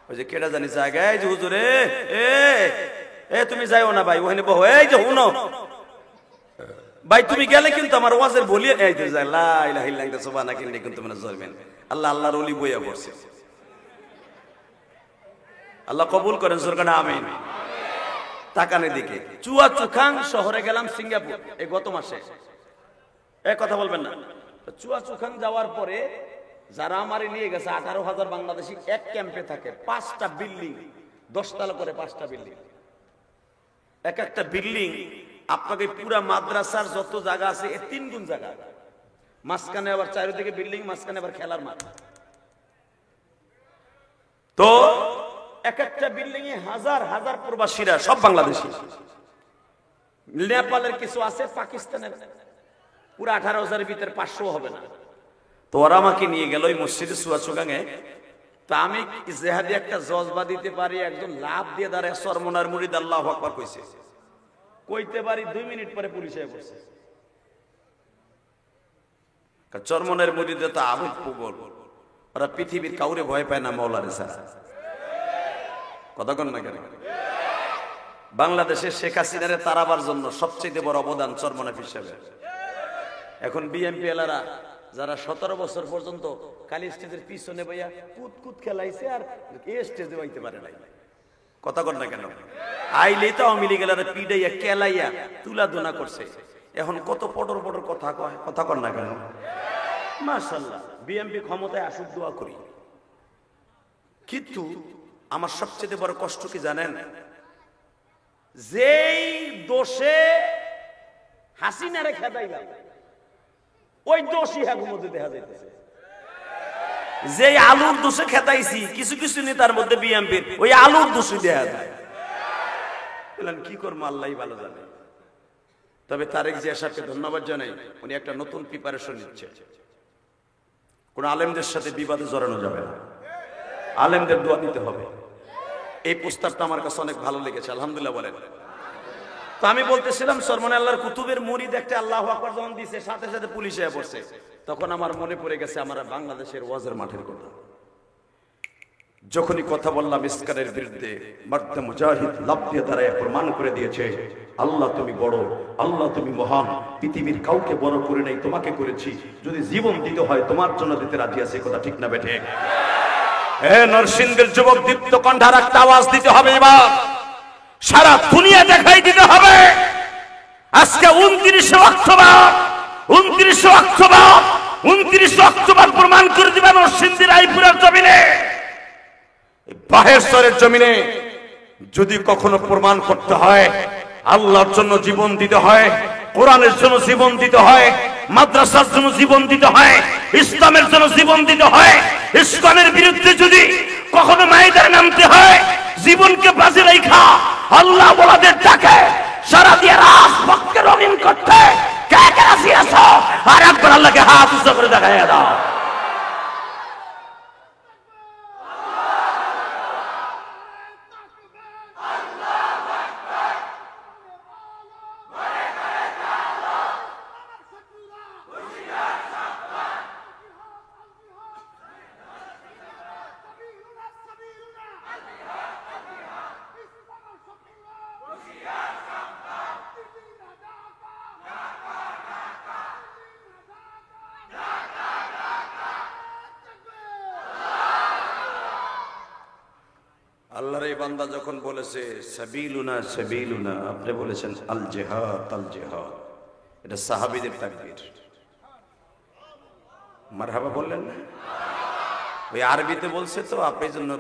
ওই যে কেডা জানি জায়গায়, এই যে হুজুরে এ তুমি যাইও না ভাই, ওখানে বহ, এই যে হুনো ভাই তুমি গেলে কিন্তু আমার ওয়াজের বলিয়ে আইতে যায়, লা ইলাহা ইল্লাল্লাহ সুবহানাকা ইন্নী কুনতু মিনাজ জালিমিন। আল্লাহ আল্লাহর ওলি বইয়া পড়ছে, আল্লাহ কবুল করেন, সরকার আমিন। তাকানে দিকে চুয়াচুখাং শহরে গেলাম সিঙ্গাপুর এই গত মাসে। এক কথা বলবেন না, চুয়াচুখাং যাওয়ার পরে যারা আমারে নিয়ে গেছে, 18,000 বাংলাদেশি এক ক্যাম্পে থাকে। 5টা বিল্ডিং, 10 তলা করে 5টা বিল্ডিং। এক একটা বিল্ডিং আপনাকে পুরা মাদ্রাসার যত জায়গা আছে এর 3 গুণ জায়গা, মাঝখানে আবার চারিদিকে বিল্ডিং, মাঝখানে আবার খেলার মাঠ। তো এক একটা বিল্ডিং এ হাজার হাজার প্রবাসীরা, সব বাংলাদেশি। নেপালের কিছু আছে, পাকিস্তানের পুরো 18,000-এর ভিতরে 500 হবে না। তো ওরা আমাকে নিয়ে গেল ওই মসজিদে চুয়াচুখাঙে। তা আমি জেহাদি একটা জজবা দিতে পারি, একজন লাভ দিয়ে দাঁড়ায় সরমনার মুরিদ আল্লাহু আকবার কইছে, কইতে পারি 2 মিনিট পরে পুলিশে বসে। চরমনের মুরিদে তো আবেগ প্রবল, ওরা পৃথিবীর কাউরে ভয় পায় না মাওলারে ছাড়া। কথা কন না কেন? বাংলাদেশের শেখ হাসিনারে তাড়াবার জন্য সবচেয়ে বড় অবদান চরমনাফ হিসেবে। এখন বিএনপি এলারা যারা 17 বছর পর্যন্ত খালি স্টেজের পিছনে বইয়া কুত কুত খেলাইছে আর এই স্টেজে বইতে পারে নাই। কথা কর না কেন? আইলেই তো আওয়ামী লীগের পিডাইয়া কেলাইয়া তুলা দোনা করছে। এখন কত পটর পটর কথা কয়, কথা কর না কেন? মাশাআল্লাহ, বিএনপি ক্ষমতায় আসুক, দোয়া করি। কিন্তু আমার সবচেয়ে বড় কষ্ট কি জানেন? যেই দোষে হাসিনারে খেদাইলাম ওই দোষী হাগুর মধ্যে দেখা যাইতেছে। যে আলুর দোষে খেতাইছি কিছু কিছু নেতার মধ্যে বিএনপির ওই আলুর দোষী দেখা যায়। বললেন কি করবো, আল্লাহই ভালো জানে। তবে তারেক জিয়া সাহেবকে ধন্যবাদ জানাই, উনি একটা নতুন প্রিপারেশন নিচ্ছে। কোন আলেমদের সাথে বিবাদে জড়ানো যাবে না, আলেমদের দোয়া দিতে হবে। এই প্রস্তাবটা আমার কাছে অনেক ভালো লেগেছে, আলহামদুলিল্লাহ বলেন। তো আমি বলতেছিলাম সরমনে আল্লাহর কুতুবের মুরিদ একটা আল্লাহু আকবার যখন দিছে সাথে সাথে পুলিশে পড়ছে, তখন আমার মনে পড়ে গেছে আমার বাংলাদেশের ওয়াজের মাঠের কথা। যখনই কথা বললাম ইসকারের বিরুদ্ধে, মার্দে মুজাহিদ লাফ দিয়ে দাঁড়ায় প্রমাণ করে দিয়েছে আল্লাহ তুমি বড়, আল্লাহ তুমি মহান, পৃথিবীর কাউকে বড় করে নাই, তোমাকে করেছি, যদি জীবন দিতে হয় তোমার জন্য দিতে রাজি আছে। কথা ঠিক না বেঠে? নরসিংদীর যুবক দীপ্ত কণ্ঠার একটা আওয়াজ দিতে হবে, এবার সারা দুনিয়া দেখাই দিতে হবে। আজকে 29 অক্টোবর প্রমাণ করে দিবে নরসিংদীর রায়পুরের জমিনে, বাহেশ্বরের জমিনে যদি কখনো প্রমাণ করতে হয় আল্লাহর জন্য জীবন দিতে হয়, কোরআনের জন্য জীবন দিতে হয়, মাদ্রাসার জন্য জীবন দিতে হয়, ইসলামের জন্য জীবন দিতে হয়, ইসলামের বিরুদ্ধে যদি কখনো ময়দানে নামতে হয়, জীবনকে বাজি রাখা আল্লাহ ওয়ালাদের ডাকে সারা দিয়ে রাজপথকে রঙিন করতে কে কে রাজি আছো? আর একবার আল্লাহকে হাত উঁচু করে দেখাইয়া দাও। আল্লাহর এই বান্দা যখন বলেছে সাবিলুনা সাবিলুনা, আপনি বলেছেন আল জিহাদ আল জিহাদ, এটা সাহাবীদের তাকবীর। মারহাবা বললেন না? ওই আরবিতে বলছে তো, আপনি জন্য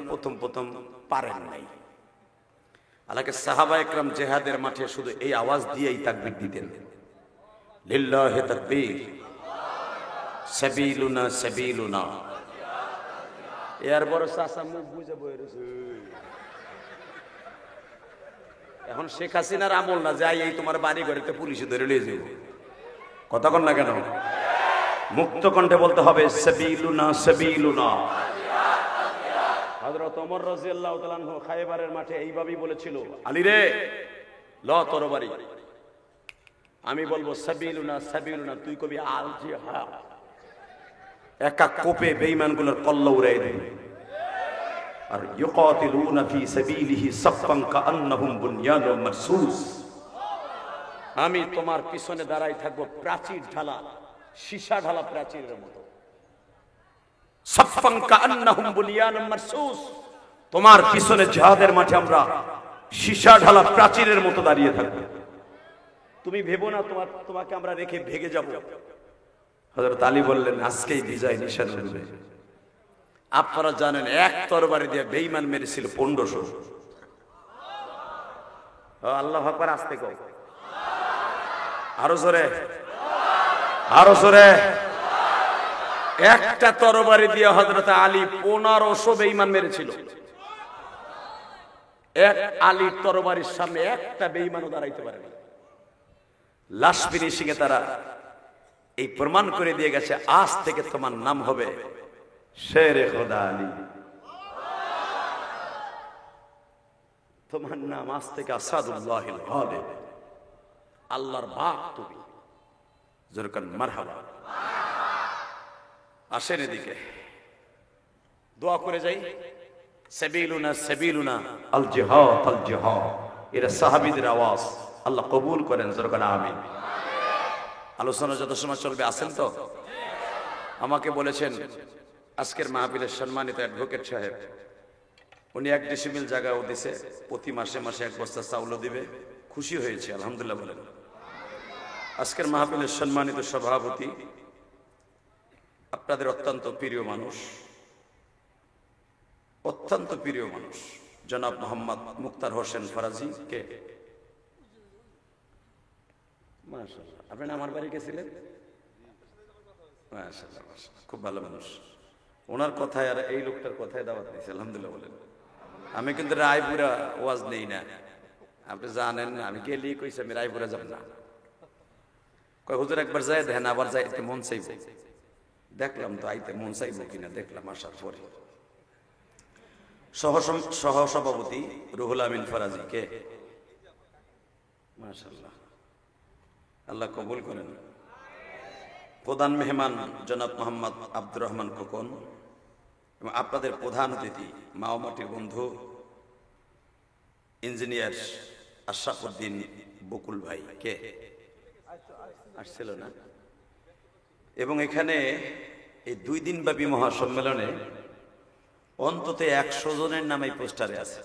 প্রথম পারেন নাই। আল্লাহকে সাহাবা একরাম জিহাদের মাঠে শুধু এই আওয়াজ দিয়েই তাকবীর দিতেন, লিল্লাহি তাকবীর, সাবিলুনা সাবিলুনা। এর বড় চাচা মুখ বুঝে বয়ে রয়েছে। এখন শেখ হাসিনার আমল না, যাই এই তোমার বাড়ি ঘরেতে পুলিশে ধরে নিয়ে যাবো। কথা কন না কেন? মুক্ত কণ্ঠে বলতে হবে সাবিলুনা সাবিলুনা। হযরত ওমর রাদিয়াল্লাহু তাআলা আনহু খায়বারের মাঠে এইভাবেই বলেছিল, আলী রে ল তরবারি, আমি বলবো সাবিলুনা সাবিলুনা, তুই কবি আল জিহাদ। একা কোপে বেঈমানগুলোর কল্লা উড়াই দেয়। আর ইউকাতিলুনা ফি সাবিলিহি সাফফান কাআন্নাহুম বুনয়ানুম মারসুস, আমি তোমার পিছনে দাঁড়াই থাকবো প্রাচীর ঢালা, সীসা ঢালা প্রাচীরের মতো। সাফফান কাআন্নাহুম বুনয়ানুম মারসুস, তোমার পিছনে জিহাদের মাঠে আমরা সীসা ঢালা প্রাচীরের মতো দাঁড়িয়ে থাকবো। তুমি ভেবো না তোমাকে আমরা রেখে ভেগে যাব। হযরত আলী বললেন আজকেই বিজয় নিশান উঠবে। আপনারা জানেন এক তরবারি দিয়ে বেঈমান মেরেছিল 1500। আল্লাহু আকবার, আস্তে কও, আরো জোরে, আরো জোরে। একটা তরবারি দিয়ে হযরত আলী 1500 বেঈমান মেরেছিল। এক আলীর তরবারির সামনে একটা বেঈমানও দাঁড়াইতে পারেনি। লাশ ফিনিশিং এ তারা এই প্রমাণ করে দিয়ে গেছে, আজ থেকে তোমার নাম হবে শেরে খোদা আলী, তোমার নাম আজ থেকে আসাদুল্লাহিল গালিব, আল্লাহর বাগ তুমি। জোরকান মারহাবা। আসেন এদিকে, দোয়া করে যাই। সাবিলুনা সাবিলুনা আল জিহাদ আল জিহাদ, এরা সাহাবীদের আওয়াজ, আল্লাহ কবুল করেন। জোরকান আমিন। আলোচনা যত সময় চলবে, আসেন তো? আমাকে বলেছেন আজকের মাহফিলের সম্মানিত অ্যাডভোকেট সাহেব, উনি 1 ডিসিমিল জায়গাও দিছে, প্রতি মাসে মাসে 1 বস্তা চাউলও দিবে। খুশি হয়েছে, আলহামদুলিল্লাহ বলেন। আজকের মাহফিলের সম্মানিত সভাপতি, আপনাদের অত্যন্ত প্রিয় মানুষ, অত্যন্ত প্রিয় মানুষ জনাব মোহাম্মদ মুক্তার হোসেন ফরাজি কে, মাশাআল্লাহ। আপনি আমার বাড়ি গেছিলেন? মাশাআল্লাহ, খুব ভালো মানুষ। ওনার কথায় আর এই লোকটার কথায় দাওয়াত দিয়েছে, আলহামদুলিল্লাহ বলেন। আমি কিন্তু রায়পুরা ওয়াজ নেই না, আপনি জানেন না। আমি গেলেই কইছি আমি রায়পুরা যাব না। কয় হুজুর একবার যাই দেখেন, আবার যাইতে মন চাইব। দেখলাম তো আইতে মন চাইব কিনা, দেখলাম আসার পরে। সহসভাপতি রুহুল আমিন ফরাজি কে, মাশাআল্লাহ, আল্লাহ কবুল করেন। প্রধান মেহমান জনাব মোহাম্মদ আব্দুর রহমান খোকন এবং আপনাদের প্রধান অতিথি মাওমাটির বন্ধু ইঞ্জিনিয়ার আশরাফুদ্দিন বকুল ভাই কে আসছিল না। এবং এখানে এই 2 দিনব্যাপী মহাসম্মেলনে অন্তত 100 জনের নামে পোস্টারে আছে।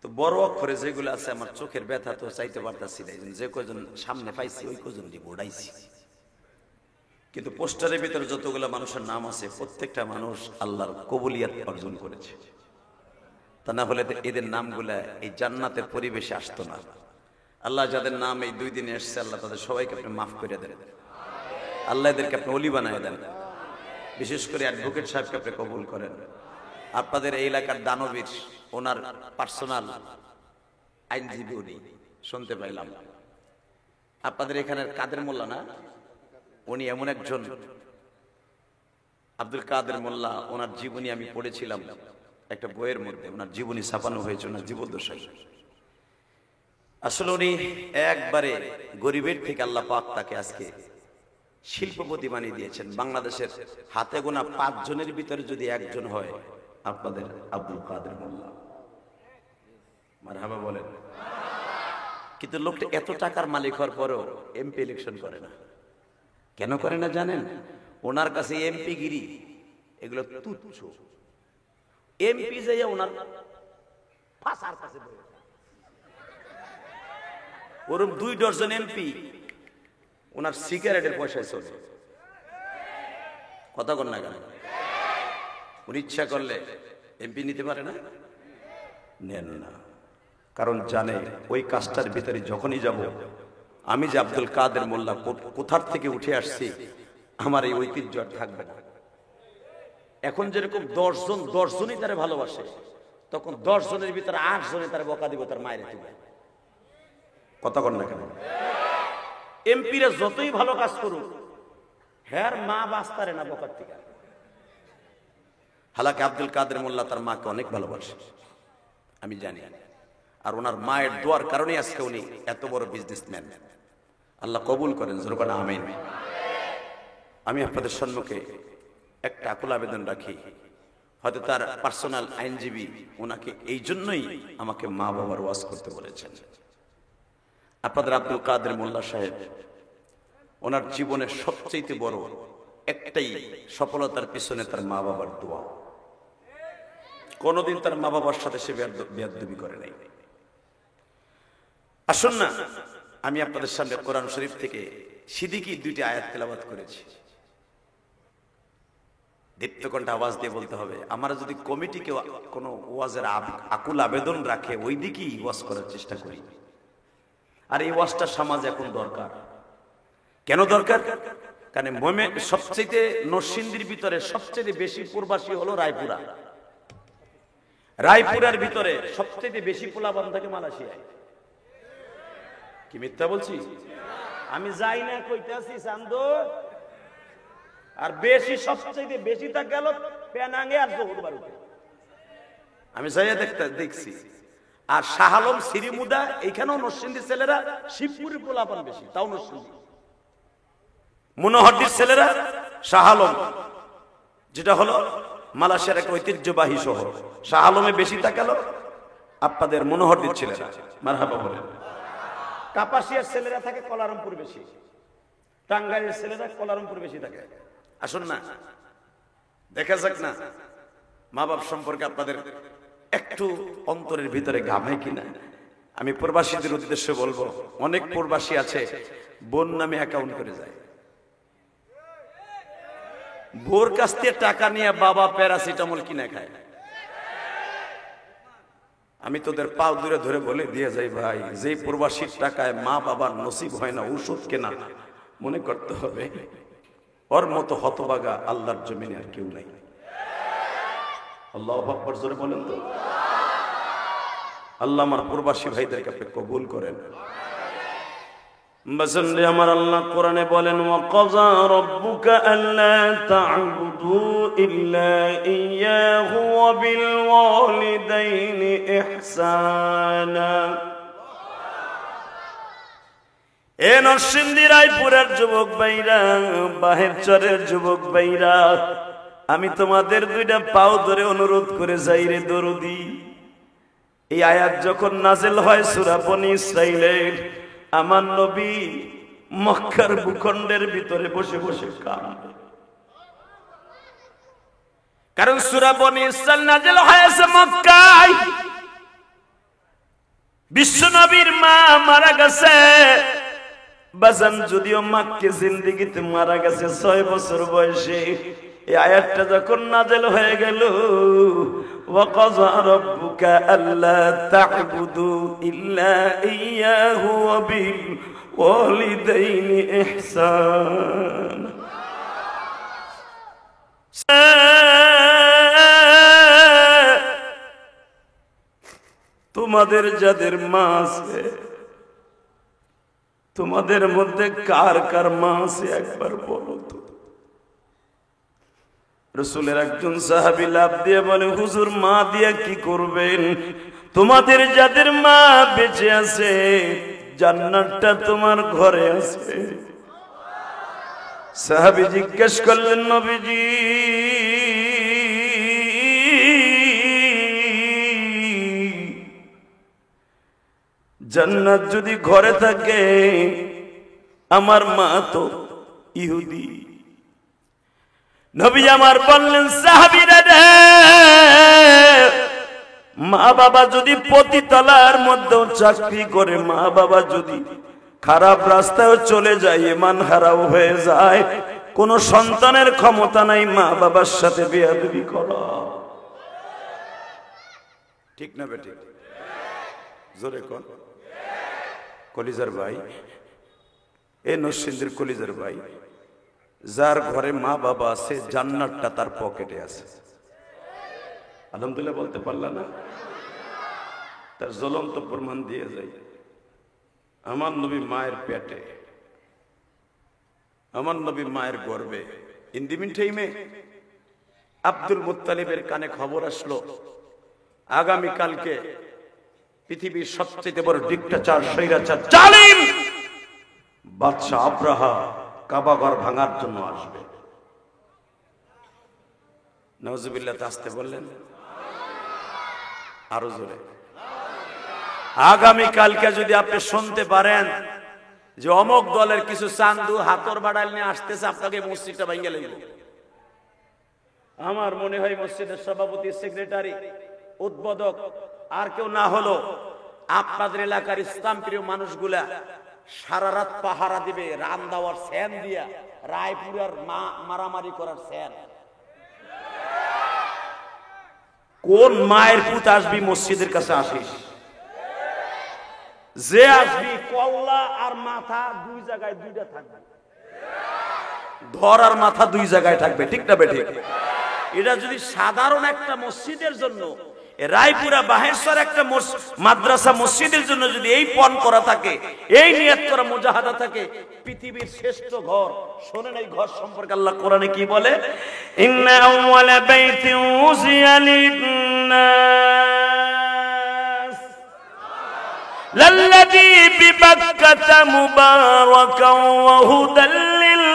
তো বড় অক্ষরে যেগুলো আছে আমার চোখের ব্যথা তো চাইতে পারতাছি না, যে কজন সামনে পাইছি ওই কজন দিয়ে বোড়াইছি। কিন্তু পোস্টারের ভিতরে যতগুলো মানুষের নাম আছে প্রত্যেকটা মানুষ আল্লাহর কবুলিয়াত অর্জন করেছে। তা না হলে এদের নামগুলা এই জান্নাতের পরিবেশে আসতো না। আল্লাহ যাদের নাম এই 2 দিনে এসছে, আল্লাহ তাদের সবাইকে আপনি মাফ করে দেন। আল্লাহ এদেরকে আপনি ওলি বানায় দেন। বিশেষ করে অ্যাডভোকেট সাহেবকে আপনি কবুল করেন। আপনাদের এই এলাকার দানবীর, ওনার পার্সোনাল আইনজীবী উনি, শুনতে পাইলাম। আপনাদের এখানের কাদের মোল্লা না, উনি এমন একজন, আব্দুল কাদের মোল্লা, ওনার জীবনী আমি পড়েছিলাম একটা বইয়ের মধ্যে, ওনার জীবনী ছাপানো হয়েছে ওনার জীবদ্দশায়। আসলে উনি একবারে গরিবের থেকে আল্লাহ পাক তাকে আজকে শিল্পপতি বানিয়ে দিয়েছেন। বাংলাদেশের হাতে গোনা 5 জনের ভিতরে যদি একজন হয় আপনাদের আব্দুল কাদের মোল্লা, মারহাবা বলেন। কিন্তু লোকটা এত টাকার মালিক হওয়ার পরেও এমপি ইলেকশন করে না। কেন করে না জানেন? ওনার কাছে এমপি গিরি এগুলো তুচ্ছ। এমপি যাইয়া ওনার ফাঁসার কাছে ওরম 2 ডজন এমপি ওনার সিগারেটের পয়সায় চলে। কথা কন না কেন? উনি ইচ্ছা করলে এমপি নিতে পারে না, নেন না। কারণ জানে ওই কাজটার ভিতরে যখনই যাব, আমি যে আব্দুল কাদের মোল্লা কোথার থেকে উঠে আসছি, আমার এই ঐতিহ্য আর থাকবে না। এখন যেরকম 10 জনই তারা ভালোবাসে, তখন 10 জনের ভিতরে 8 জনে তারা বকা দিব তার মায়ের দিবে। কথা কন না কেন? এমপিরা যতই ভালো কাজ করুক, হ্যার মা বাঁচতারে না বকার থেকে। হালাকি আব্দুল কাদের মোল্লা তার মাকে অনেক ভালোবাসে, আমি জানি। আর ওনার মায়ের দোয়ার কারণে আজকে উনি এত বড় বিজনেসম্যান। আল্লাহ কবুল করেন, জোরে আমিন। আমি আপনাদের সম্মুখে একটা আকুল আবেদন রাখি, হয়তো তার পার্সোনাল আইনজীবী ওনাকে এই জন্যই আমাকে মা বাবার ওয়াজ করতে বলেছেন। আপনাদের আব্দুল কাদের মোল্লা সাহেব, ওনার জীবনের সবচেয়ে বড় একটাই সফলতার পিছনে তার মা বাবার দোয়া। কোনদিন তার মা বাবার সাথে সে বেয়াদবি করে নাই। আসুন না, আমি আপনাদের সামনে কোরআন শরীফ থেকে সিদ্দিকী 2টি আয়াত তেলাওয়াত করেছি। দীপ্তকণ্ঠে আওয়াজ দিয়ে বলতে হবে। আমরা যদি কমিটিকে কোনো ওয়াজের আকুল আবেদন রাখে, ওই দিকেই ওয়াজ করার চেষ্টা করি। আর এই ওয়াজটা সমাজে এখন দরকার। কেন দরকার? কারণ সবচেয়ে নরসিংদীর ভিতরে সবচেয়ে বেশি প্রবাসী হলো রায়পুরা। রায়পুরার ভিতরে সবচেয়ে বেশি পোলাপান থাকে মালয়েশিয়ায়। কি মিথ্যা বলছি? আমি যাই না কইতাছি চান্দো। আর বেশি সবচেয়ে বেশি তা গেল পেনাঙ্গে আর জহুরবাড়িতে। আমি যাইয়া দেখছি। আর শাহ আলম, সিরিমুদা, এইখানেও নরসিংদীর ছেলেরা, শিবপুরের পোলাপান বেশি, তাও নরসিংদী। মনোহরদীর ছেলেরা শাহ আলম, যেটা হলো মালয়েশিয়ার এক ঐতিহ্যবাহী শহর, শাহ আলমে বেশি তাকালো আপনাদের মনোহরদীর ছেলেরা। মারহাবা বলেন। কাপাসিয়ার ছেলেরা থাকে কলারামপুর বেশি, টাঙ্গাইলের ছেলেরা কলারামপুর বেশি থাকে। আসুন না, দেখা যাক না মা বাপ সম্পর্কে আপনাদের একটু অন্তরের ভিতরে ঘামে কিনা। আমি প্রবাসীদের উদ্দেশ্যে বলবো, অনেক প্রবাসী আছে বোন নামে অ্যাকাউন্ট করে যায়, বোর কাছ থেকে টাকা নিয়ে বাবা প্যারাসিটামল কিনে খায়। আমি তোদের পাও দূরে ধরে বলে দিয়ে যাই, ভাই যে প্রবাসীর টাকায় মা বাবার নসিব হয় না ওষুধ কেনা, মনে করতে হবে ওর মতো হতভাগা আল্লাহর জমিনে আর কেউ নাই। আল্লাহু আকবার জোরে বলেন তো। আল্লাহ আমার প্রবাসী ভাইদেরকে আপনি কবুল করেন। বাসন্দি আমার আল্লাহ কোরআনে বলেন, ওয়া কাযা রাব্বুকা আল্লা তা'বুদু ইল্লা ইয়্যাহু ওয়া বিল ওয়ালিদাইনি ইহসানা। এ নরসিংদী রায়পুরের যুবক ভাইরা, বাহের চরের যুবক ভাইরা, আমি তোমাদের দুইটা পাও ধরে অনুরোধ করে যাই রে দরদি, এই আয়াত যখন নাযিল হয় সূরা বনী ইসরাঈলের, আমার নবী মক্কার ভূখণ্ডের ভিতরে বসে বসে কাঁদে। কারণ সূরা বনী ইসরাঈল নাযিল হয়েছে মক্কায়, বিশ্ব নবীর মা মারা গেছে। বাজান যদিও মাক্কে জিন্দেগিতে মারা গেছে 6 বছর বয়সে, এই আয়াতটা যখন নাযিল হয়ে গেল, ওয়া কাযা রাব্বুকা আল্লা তা'বুদু ইল্লা ইয়্যাহু ওয়া বিল ওয়ালিদাইনি ইহসান। তোমাদের যাদের মা আছে, তোমাদের মধ্যে কার কার মা আছে একবার বলো তো। রাসূলের একজন সাহাবী লাফ দিয়ে বলে, হুজুর মা দিয়া কি করবেন? তোমাদের যাদের মা বেঁচে আছে জান্নাতটা তোমার ঘরে আছে। সাহাবী জিজ্ঞেস করলেন, নবীজি জান্নাত যদি ঘরে থাকে, আমার মা তো ইহুদি। নবী আমার বললেন, সাহাবীরা রে, মা বাবা যদি পতিতলার মধ্যে চাকরি করে, মা বাবা যদি খারাপ রাস্তায় চলে যায়, ঈমান হারাও হয়ে যায়, কোন সন্তানের ক্ষমতা নাই মা বাবার সাথে বেয়াদবি করা। ঠিক না বেঠিক? জোরে কোন কলিজার ভাই, এ নরসিংদীর কলিজার ভাই, যার ঘরে মা বাবা আছে জান্নাতটা তার পকেটে আছে। আলহামদুলিল্লাহ বলতে পারলা না? তার জ্বলন্ত প্রমাণ দিয়ে যাই, আমার নবী মায়ের পেটে, আমার নবী মায়ের গর্ভে। ইন দি মিন টাইমে আব্দুল মুত্তালিবের কানে খবর আসলো আগামী কালকে পৃথিবীর সবচেয়ে বড় ডিক্টেটর, স্বৈরাচার, জালিম বাদশা আব্রাহা কাবা ঘর ভাঙার জন্য আসবে। নাউজুবিল্লাহ আসতে বললেন আরো জোরে। আগামী কালকে যদি আপনি শুনতে পারেন যে অমুক দলের কিছু চান্দু হাতর বাড়াল নিয়ে আসতেছে, আপনাকে মসজিদটা ভেঙে লাগবে। আমার মনে হয় মসজিদের সভাপতি, সেক্রেটারি, উদ্বোধক আর কেউ না হলো আপনাদের এলাকার ইসলাম প্রিয় মানুষগুলা সারা রাত পাহারা দিবে, রান দেওয়ার স্যান দিয়া, রায়পুরের মারামারি করার স্যান। কোন মায়ের পুত আসবি মসজিদের কাছে আসিস, যে আসবি কল্লা আর মাথা দুই জায়গায় দুইটা থাকবে, ধর আর মাথা দুই জায়গায় থাকবে। ঠিক না বেঠিক? এটা যদি সাধারণ একটা মসজিদের জন্য, রায়পুরা বাহেশ্বর একটা মাদ্রাসা মসজিদের জন্য যদি এই পণ করা থাকে, এই নিয়ত করা মুজাহাদা থাকে, পৃথিবীর শ্রেষ্ঠ ঘর। শোনেন এই ঘর সম্পর্কে আল্লাহ কোরআনে কি বলে, ইন্না আউওয়ালা বাইতিন উযিয়া লিন-নাস লাল্লাযী বিবাক্কাতা মুবারাকান ওয়া হুদাল লিল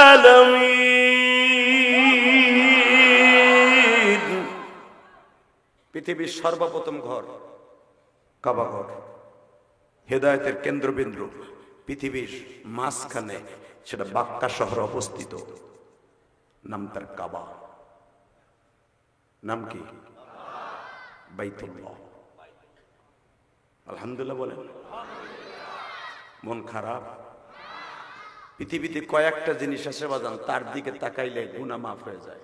আলামিন। পৃথিবীর সর্বপ্রথম ঘর কাবা ঘর, হেদায়েতের কেন্দ্রবিন্দু, পৃথিবীর মাঝখানে সেটা বাক্কা শহরে অবস্থিত, নাম তার কাবা। নাম কি? বাইতুল্লাহ। আলহামদুলিল্লাহ বলেন। মন খারাপ? পৃথিবীতে কয়েকটা জিনিস আছে বাজান, তার দিকে তাকাইলে গুনাহ মাফ হয়ে যায়।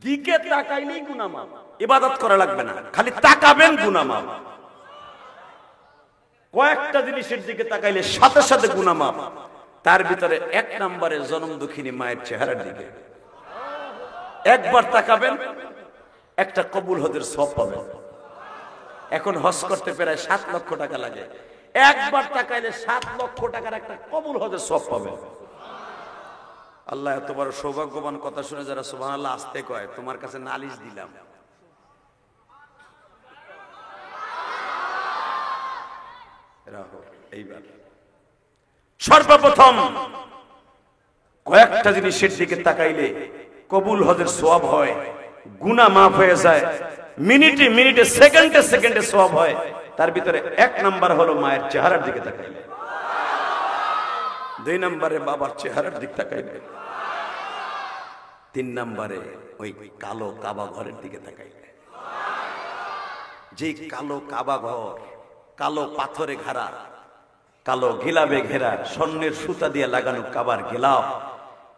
দিকে তাকাইলেই গুনাহ মাফ, ইবাদত করা লাগবে না, খালি তাকাবেন গুনাহ মাফ। কয়েকটা জিনিসের দিকে তাকাইলে সাথে সাথে গুনাহ মাফ। তার ভিতরে এক নম্বরে জনম দুঃখিনী মায়ের চেহারার দিকে একবার তাকাবেন, একটা কবুল হজের সওয়াব পাবেন। এখন হজ করতে প্রায় 7 লক্ষ টাকা লাগে, একবার তাকাইলে 7 লক্ষ টাকার একটা কবুল হজের সওয়াব পাবেন। আল্লাহ এত বড় সৌভাগ্যবান কথা শুনে যারা সুবহানাল্লাহ আসতে কয়, তোমার কাছে নালিশ দিলাম। রাহো এইবার সর্বপ্রথম কয়েকটা জিনিসের দিকে তাকাইলে কবুল হজের সওয়াব হয়, গুনাহ মাফ হয়ে যায়, মিনিটে মিনিটে সেকেন্ডে সেকেন্ডে সওয়াব হয়। তার ভিতরে এক নাম্বার হলো মায়ের চেহারার দিকে তাকাইলে, 2 নম্বরে বাবার চেহারার দিকে তাকাইলে, 3 নম্বরে ওই কালো কাবা ঘরের দিকে তাকাইলে। যে কালো কাবা ঘর, কালো পাথরে ঘেরা, কালো গিলাপে ঘেরা, স্বর্ণের সুতা দিয়ে লাগানো কাবার গিলাপ,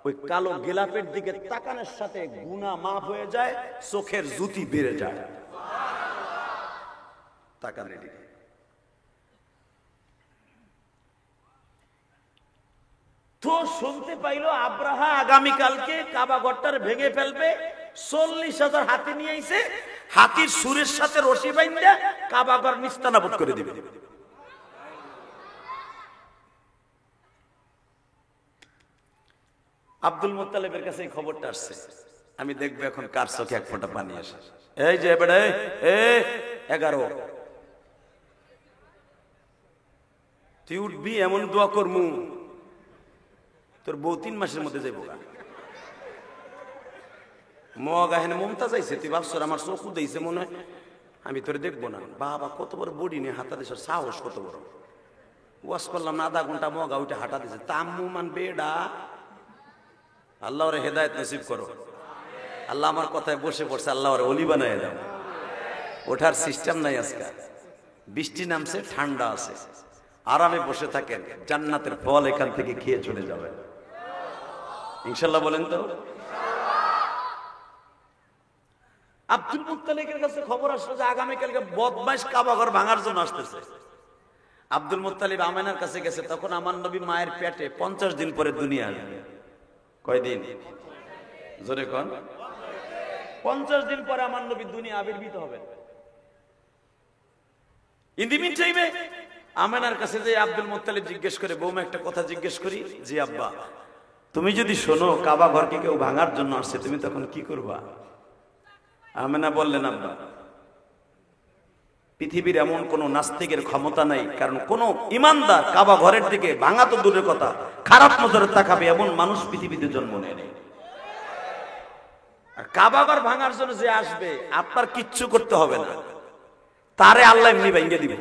ওই কালো গিলাপের দিকে তাকানোর সাথে গুনাহ মাফ হয়ে যায়, চোখের জ্যোতি বেড়ে যায়। তাকানের দিকে তো শুনতে পাইলো আব্রাহা আগামীকালকে কাবা ঘরটার ভেঙে ফেলবে, 40,000 হাতি নিয়ে আইছে, হাতির সুরের সাথে রশি বাইন্ধা কাবা ঘর নিস্তানাবুদ করে দিবে। আব্দুল মুত্তালিবের কাছে এই খবরটা আসছে, আমি দেখবো এখন কার চোখে এক ফোঁটা পানি আসে। এই যে এবারে 11 তুই উঠবি, এমন দোয়া করমু তোর বউ 3 মাসের মধ্যে যাইব। মগা হেন মমতা যাইছে, তুই ভাবছ আমার চোখু দিয়েছে মনে হয় আমি তোরে দেখবো না। বাবা কত বড় বডি নিয়ে হাঁটা দিছে, সাহস কত বড়। ওয়াশ করলাম না, আধা ঘন্টা মগা উঠে হাঁটা দিছে। তাম্মু মান বেডা, আল্লাহ ওরে হেদায়েত নসিব করো। আল্লাহ আমার কথায় বসে পড়ছে, আল্লাহ ওরে অলি বানায় দাও। ওঠার সিস্টেম নাই আজকাল, বৃষ্টি নামছে, ঠান্ডা আছে, আরামে বসে থাকেন, জান্নাতের ফল এখান থেকে খেয়ে চলে যাবেন ইনশাল্লাহ। বলেন তো। আব্দুল মুত্তালিবের কাছে খবর আসলো যে আগামীকালকে বদমাইশ কাবা ঘর ভাঙার জন্য আসতেছে। আব্দুল মুত্তালিব আমেনার কাছে গেছে, তখন আমার নবী মায়ের পেটে 50 দিন পরে দুনিয়া আসবে। কয়দিন? জোরে কোন? 50 দিন পরে আমার নবী দুনিয়া আবির্ভূত হবেন। ইন দি মিন টাইমে আমেনার কাছে যে আব্দুল মুত্তালিব জিজ্ঞেস করে, বৌমা একটা কথা জিজ্ঞেস করি। জি আব্বা। তুমি যদি শোনো কাবা ঘরকে কেউ ভাঙার জন্য আসছে, তুমি তখন কি করবা? আমেনা বললেন, আব্বা পৃথিবীর এমন কোন নাস্তিকের ক্ষমতা নাই, কারণ কোন ইমানদার কাবা ঘরের দিকে ভাঙা তো দূরের কথা, খারাপ নজরে তাকাবে এমন মানুষ পৃথিবীতে জন্ম নেয়। আর কাবা ঘর ভাঙার জন্য যে আসবে আপনার কিচ্ছু করতে হবে না, তারে আল্লাহ এমনি ভেঙে দিবে।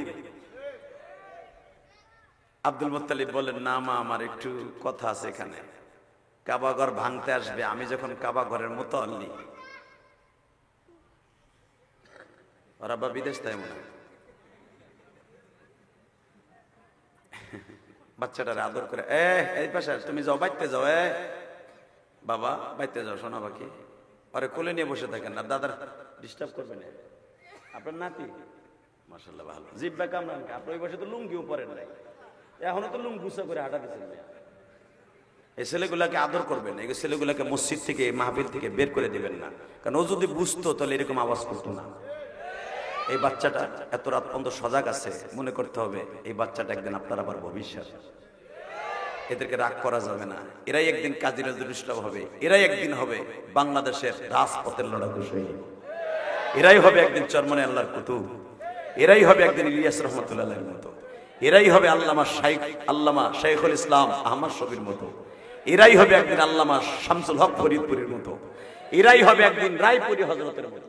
আব্দুল মুত্তালিব বলেন, না মা আমার একটু কথা আছে এখানে। কাবা ঘর ভাঙতে আসবে, আমি যখন কাবা ঘরের মুতাল্লি, ওরা বা বিদেশ তাই মনে হয়, বাচ্চাটারে আদর করে, এই পাশে তুমি যাও, বাইতে যাও, বাবা বাইতে যাও, শোনা বাকি আরে কোলে নিয়ে বসে থাকেন না, দাদার ডিস্টার্ব করবেন। আপনার নাতি মাশাআল্লাহ ভালো, জিব্বা কামড়ান, আপনার ওই বসে তো লুঙ্গিও পরেন নাই, এখনো তো লুঙ্গি গুছা করে হাঁটা দিচ্ছেন। এই ছেলেগুলাকে আদর করবেন, এই ছেলেগুলাকে মসজিদ থেকে মাহফিল থেকে বের করে দিবেন না, কারণ ও যদি বুঝতো তাহলে এরকম আওয়াজ করতো না। এই বাচ্চাটা এত রাত পর্যন্ত সজাগ আছে, মনে করতে হবে এই বাচ্চাটা একদিন আপনার আবার ভবিষ্যৎ। এদেরকে রাগ করা যাবে না, এরাই একদিন কাজী নজরুল ইসলাম হবে, এরাই একদিন হবে বাংলাদেশের রাজপথের লড়াকু শহীদ, এরাই হবে একদিন চরমনে আল্লাহর কুতুব, এরাই হবে একদিন ইলিয়াস রহমতুল্লাহের মতো, এরাই হবে আল্লামা শাইখুল ইসলাম আহমদ শফির মতো, এরাই হবে একদিন আল্লামা শামসুল হক ফরিদপুরের মতো, এরাই হবে একদিন রায়পুরি হযরতের মতো।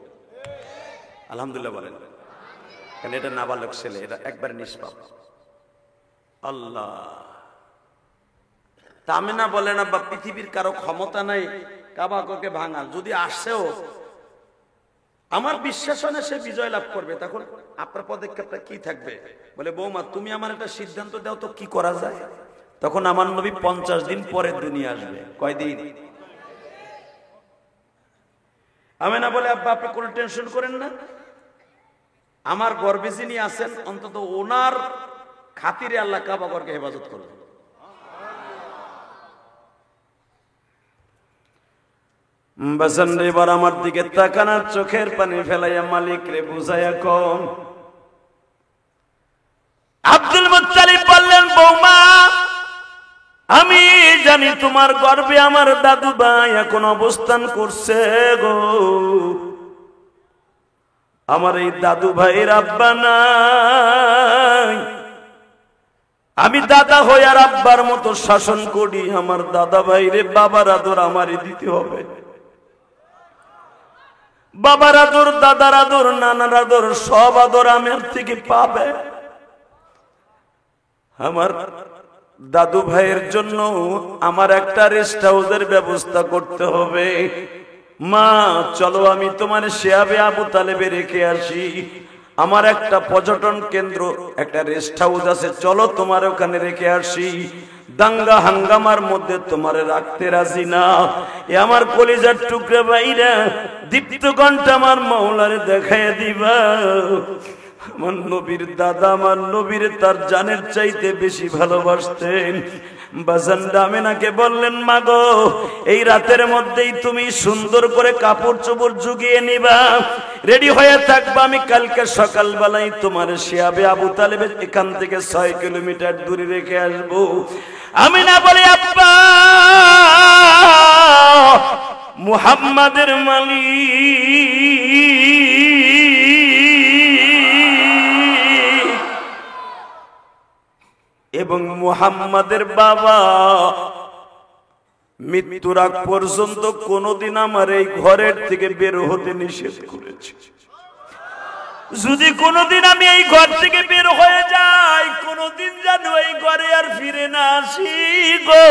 আলহামদুলিল্লাহ বলেন, কারণ এটা নাবালক ছেলে, এটা একবার নিষ্পাপ। আল্লাহ তা আমেনা বলেন আব্বা পৃথিবীর কারো ক্ষমতা নাই কাবাকে ভাঙা, যদি আসেও আমার বিশ্বাস হয় না সে বিজয় লাভ করবে, তখন আপনার পদক্ষেপটা কি থাকবে? বলে বৌমা তুমি আমার একটা সিদ্ধান্ত দাও তো কি করা যায়। তখন আমার নবী 50 দিন পরে দুনিয়া আসবে। কয়দিন? আমেনা বলে আব্বা আপনি কোনো টেনশন করেন না, আমার গর্বে যিনি আছেন অন্তত ওনার খাতিরে আল্লাহ কাবা ঘরকে হেফাজত করবে। বাসান এবার আমার দিকে তাকানোর চোখের পানি ফেলাইয়া মালিক রে বুঝাইয়া কম। আব্দুল মুত্তালিব বললেন বৌমা আমি জানি তোমার গর্ভে আমার দাদু ভাই এখন অবস্থান করছে গো, আমার এই দাদু ভাইয়ের আব্বা নাই, আমি দাদা হই আর আব্বার মতো শাসন করি, আমার দাদা ভাইরে বাবার আদর আমারই দিতে হবে। বাবার আদর, দাদার আদর, নানার আদর, সব আদর আমার থেকে পাবে। আমার দাদু ভাইয়ের জন্য আমার একটা রেস্ট হাউসের ব্যবস্থা করতে হবে। মা চলো আমি তোমার শিয়াবে আবু তালেবে রেখে আসি, আমার একটা পর্যটন কেন্দ্র একটা রেস্ট হাউস আছে, চলো তোমার ওখানে রেখে আসি। দাঙ্গা হাঙ্গামার মধ্যে তোমারে রাখতে রাজি না। এ আমার কলিজার টুকরা ভাইরা দীপ্ত ঘন্টা আমার মাওলারে দেখাইয়া দিবা। আমার নবীর দাদা আমার নবীর তার জানের চাইতে বেশি ভালোবাসতেন। বাজান আমেনাকে বললেন মা গো এই রাতের মধ্যেই তুমি সুন্দর করে কাপড় চোপড় জুগিয়ে নিবা, রেডি হয়ে থাকবা, আমি কালকে সকালবেলায় তোমার শিয়াবে আবু তালেবের এখান থেকে 6 কিলোমিটার দূরে রেখে আসবো। আমেনা বলে আব্বা মুহাম্মাদের মালিক এবং মুহাম্মাদের বাবা মৃত্যুর আগ পর্যন্ত কোনদিন আমার এই ঘরের থেকে বের হতে নিষেধ করেছে। যদি কোনদিন আমি এই ঘর থেকে বের হয়ে যাই, কোনদিন যেন এই ঘরে আর ফিরে না আসি গো,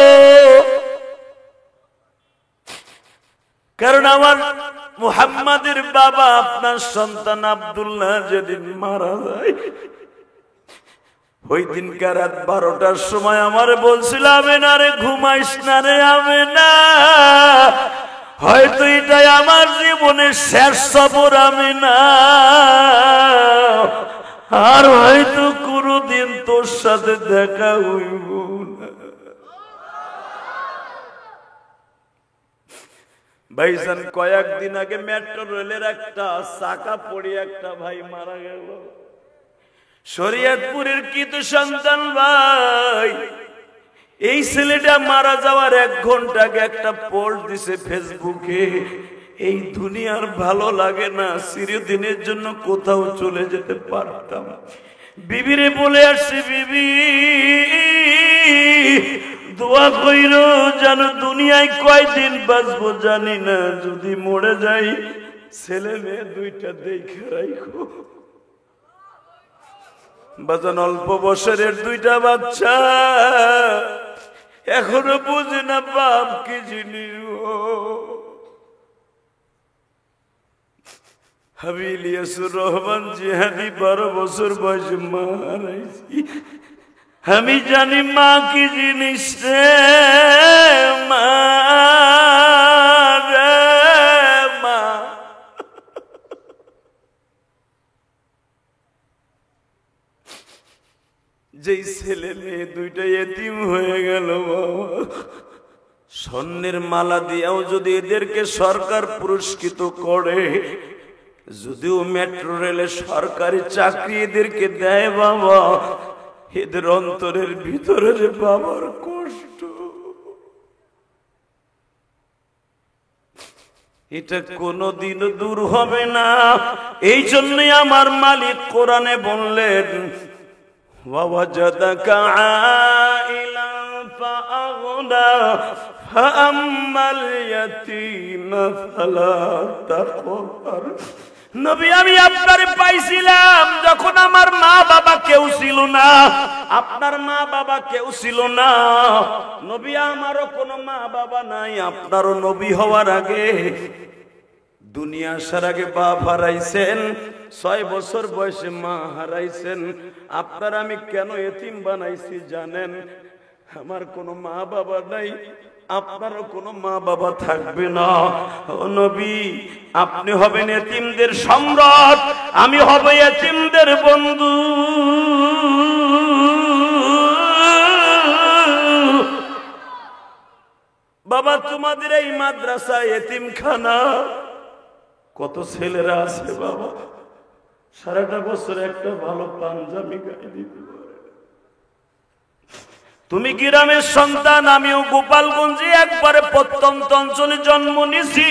কারণ আমার মুহাম্মাদের বাবা আপনার সন্তান আব্দুল্লাহ যেদিন মারা যায় ওই দিনকার রাত 12টার সময় আমার বলছিল আমেনা রে ঘুমাইস না রে আমেনা, হয়তো এটাই আমার জীবনের শেষ সফর আমেনা, আর হয়তো কোনদিন তোর সাথে দেখা হইব না। ভাইজান কয়েকদিন আগে মেট্রো রেলের একটা চাকা পড়ে একটা ভাই মারা গেল, শরীয়তপুরের কৃত সন্তান ভাই। এই ছেলেটা মারা যাওয়ার 1 ঘন্টা আগে একটা পোস্ট দিছে ফেসবুকে, এই দুনিয়ার ভালো লাগে না, চিরদিনের জন্য কোথাও চলে যেতে পারতাম। বিবিরে বলে আসছে বিবি দোয়া কইরো যেন দুনিয়ায় কয়দিন বাঁচবো জানি না, যদি মরে যাই ছেলে মেয়ে 2টা দেখে রাখো। বাজান অল্প বছরের 2টা বাচ্চা এখনো বুঝে না বাপ কি জিনিস। আমি ইলিয়াসুর রহমান জিহাদি 12 বছর বয়সে মারাইছি, আমি জানি মা কি জিনিস রে মা রে মা। যেই ছেলে মেয়ে 2টা এতিম হয়ে গেল বাবা, স্বর্ণের মালা দিয়েও যদি এদেরকে সরকার পুরস্কৃত করে, যদিও মেট্রো রেলে সরকারি চাকরি এদেরকে দেয় বাবা, এদের অন্তরের ভিতরে যে বাবার কষ্ট, এটা কোনদিনও দূর হবে না। এই জন্যই আমার মালিক কোরআনে বললেন ওয়াজাদাকা আইলান ফাআগনা ফাআম্মাল ইয়াতীমা ফালা তাকহার নবী আমি আপনারে পাইছিলাম যখন আমার মা বাবা কেউ ছিল না, আপনার মা বাবা কেউ ছিল না। নবী আমারও কোনো মা বাবা নাই, আপনারও নবী হওয়ার আগে দুনিয়া আসার আগে বাপ হারাইছেন, 6 বছর বয়সে মা হারাইছেন। আপনার আমি কেন এতিম বানাইছি জানেন? আমার কোনো মা বাবা নাই, আপনারও কোনো মা বাবা থাকবে না। ও নবী আপনি হবেন এতিমদের সম্রাট, আমি হব এতিমদের বন্ধু। বাবা তোমাদের এই মাদ্রাসা এতিমখানা, কত ছেলেরা আছে বাবা সারাটা বছর একটা ভালো পাঞ্জাবি গায়ে দিতে পারে। তুমি গ্রামের সন্তান, আমিও গোপালগঞ্জে একবারে প্রত্যন্ত অঞ্চলে জন্ম নিছি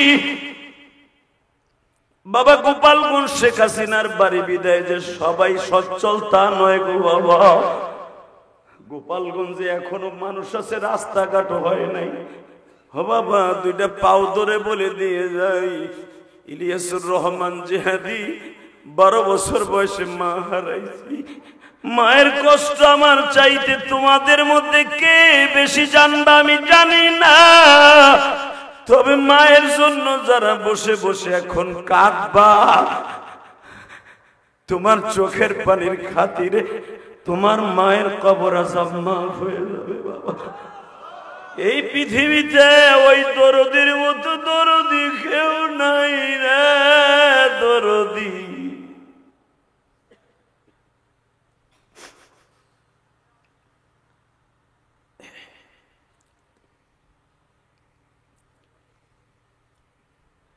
বাবা। গোপালগঞ্জ শেখ হাসিনার বাড়ি বিদায় যে সবাই সচ্ছল তা নয় গো বাবা। গোপালগঞ্জে এখনো মানুষ আছে, রাস্তাঘাট হয় নাই। ও বাবা দুইটা পাও ধরে বলে দিয়ে যাই, ইলিয়াসুর রহমান জিহাদি 12 বছর বয়সে মা হারাইছি। মায়ের কষ্ট আমার চাইতে তোমাদের মধ্যে কে বেশি জানবা আমি জানি না, তবে মায়ের জন্য যারা বসে বসে এখন কাঁদবা, তোমার চোখের পানির খাতিরে তোমার মায়ের কবর আযাব মাফ হয়ে যাবে বাবা। এই পৃথিবীতে ওই দরদির মতো দরদি কেউ নাই রে দরদি।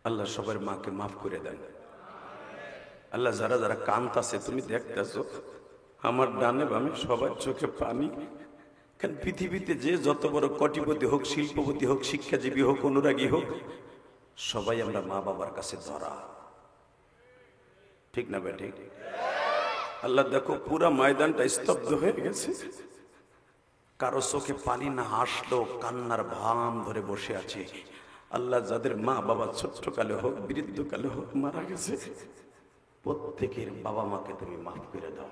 আল্লাহ সবার মাকে মাফ করে দেন। আল্লাহ যারা যারা কাঁদতাছে তুমি দেখতেছো, আমার ডানে বামে সবার চোখে পানি। কারণ পৃথিবীতে যে যত বড় কোটিপতি হোক, শিল্পপতি হোক, শিক্ষাজীবী হোক, অনুরাগী হোক, সবাই আমরা মা বাবার কাছে ধরা, ঠিক না বেঠিক? আল্লাহ দেখো পুরা ময়দানটা স্তব্ধ হয়ে গেছে, কারো চোখে পানি না আসলো, কান্নার ভাম ধরে বসে আছে। আল্লাহ যাদের মা বাবা ছোট্টকালে হোক, বৃদ্ধকালে হোক মারা গেছে, প্রত্যেকের বাবা মাকে তুমি মাফ করে দাও।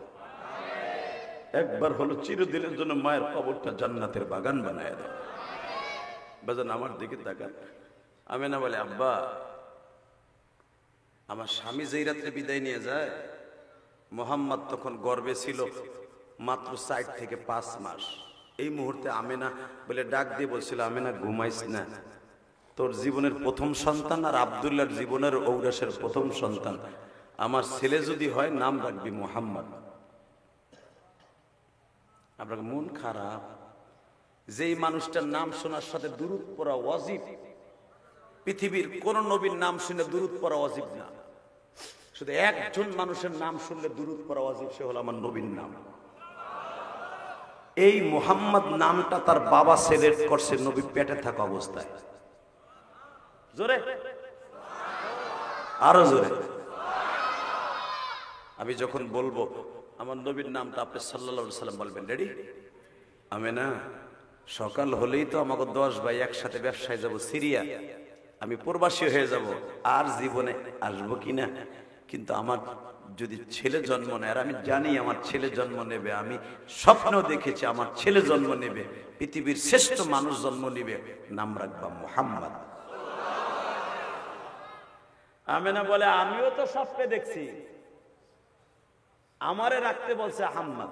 একবার হলো চিরদিনের জন্য মায়ের কবরটা জান্নাতের বাগান বানায় দাও। বাজান আমার দিকে তাকান। আমেনা বলে আব্বা আমার স্বামী যেই রাত্রে বিদায় নিয়ে যায়, মোহাম্মদ তখন গর্ভে ছিল মাত্র 4 থেকে 5 মাস। এই মুহূর্তে আমেনা বলে ডাক দিয়ে বলছিল, আমেনা ঘুমাইস না, তোর জীবনের প্রথম সন্তান আর আব্দুল্লাহর জীবনের ঔরাসের প্রথম সন্তান, আমার ছেলে যদি হয় নাম রাখবি মোহাম্মদ। আপনার মন খারাপ, যেই মানুষটার নাম শোনার সাথে দুরূদ পড়া ওয়াজিব। পৃথিবীর কোন নবীর নাম শুনে দুরূদ পড়া ওয়াজিব না, শুধু একজন মানুষের নাম শুনলে দুরূদ পড়া ওয়াজিব, সে হলো আমার নবীর নাম। এই মোহাম্মদ নামটা তার বাবা সিলেক্ট করছে নবী পেটে থাকা অবস্থায়। জোরে আরো জোরে। আমি যখন বলবো আমার নবীর নামটা আপনি সাল্লাল্লাহু আলাইহি সাল্লাম বলবেন, রেডি? আমেনা সকাল হলেই তো আমাকে 10 ভাই একসাথে ব্যবসায় যাব সিরিয়া, আমি প্রবাসী হয়ে যাব, আর জীবনে আসবো কিনা, কিন্তু আমার যদি ছেলে জন্ম নেয়, আর আমি জানি আমার ছেলে জন্ম নেবে, আমি স্বপ্ন দেখেছি আমার ছেলে জন্ম নেবে, পৃথিবীর শ্রেষ্ঠ মানুষ জন্ম নেবে, নাম রাখবা মুহাম্মদ। আমেনা বলে আমিও তো স্বপ্নে দেখছি, আমারে রাখতে বলছে আহম্মদ।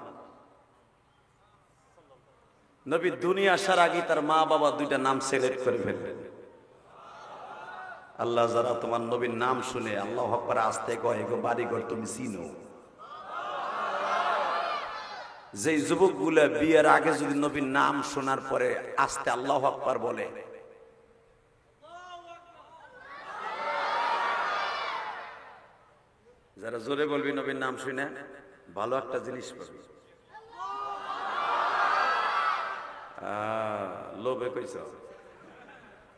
নবী দুনিয়া আসার আগে তার মা বাবা 2টা নাম সিলেক্ট করে ফেললেন। আল্লাহ যারা তোমার নবীর নাম শুনে আল্লাহু আকবার আসতে কয়, এগো বাড়িঘর তুমি চিনো। যেই যুবকগুলা বিয়ের আগে যদি নবীর নাম শোনার পরে আসতে আল্লাহু আকবার বলে, যারা জোরে বলবি নবীর নাম শুনে ভালো একটা জিনিস পাবি। লোভে কইছ,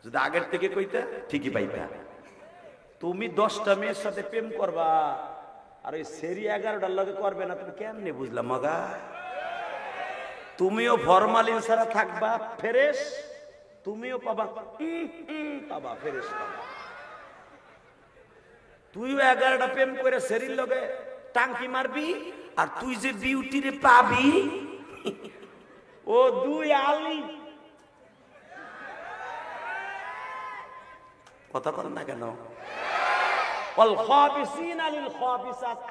যদি আগের থেকে কইতে ঠিকই পাইতা। তুমি 10টা মেয়ের সাথে প্রেম করবা আর ওই সেরি 11টার লগে করবে না, তুমি কেমনে বুঝলাম মগা? তুমিও ফরমালিন ছাড়া থাকবা ফ্রেশ, তুমিও পাবা পাবা ফ্রেশ পাবা, তুইও 11টা প্রেম করে সেরির লগে টাঙ্কি মারবি, আর তুই যে বিউটিরে পাবি ও দুই আলি। কথা বলেন না কেন?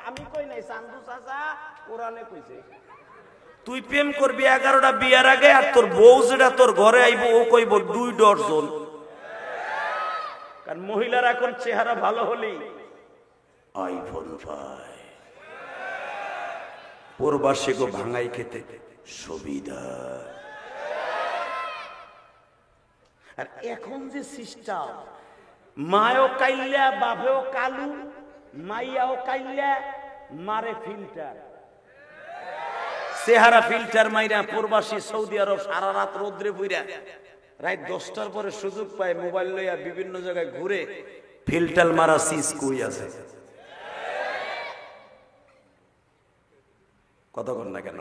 আমি কই নাই, চান্দু চাচা কোরআনে কইছে। তুই প্রেম করবি 11টা বিয়ার আগে, আর তোর বউ যেটা তোর ঘরে আইব ও কইব 2 ডজন। কারণ মহিলার এখন চেহারা ভালো হলেই আইফোন পায়, প্রবাসী গো ভাঙাই খেতে সুবিধা। আর এখন যে সিস্টেম, মায়ও কাইল্লা বাপেও কালু, মাইয়াও কাইল্লা মারে ফিল্টার, চেহারা ফিল্টার মাইরা প্রবাসী সৌদি আরব সারা রাত রোদ্রে পুইরা রাত 10টার পরে সুযোগ পায় মোবাইল লইয়া বিভিন্ন জায়গায় ঘুরে ফিল্টার মারা সিস কই আছে। কথা বল না কেন?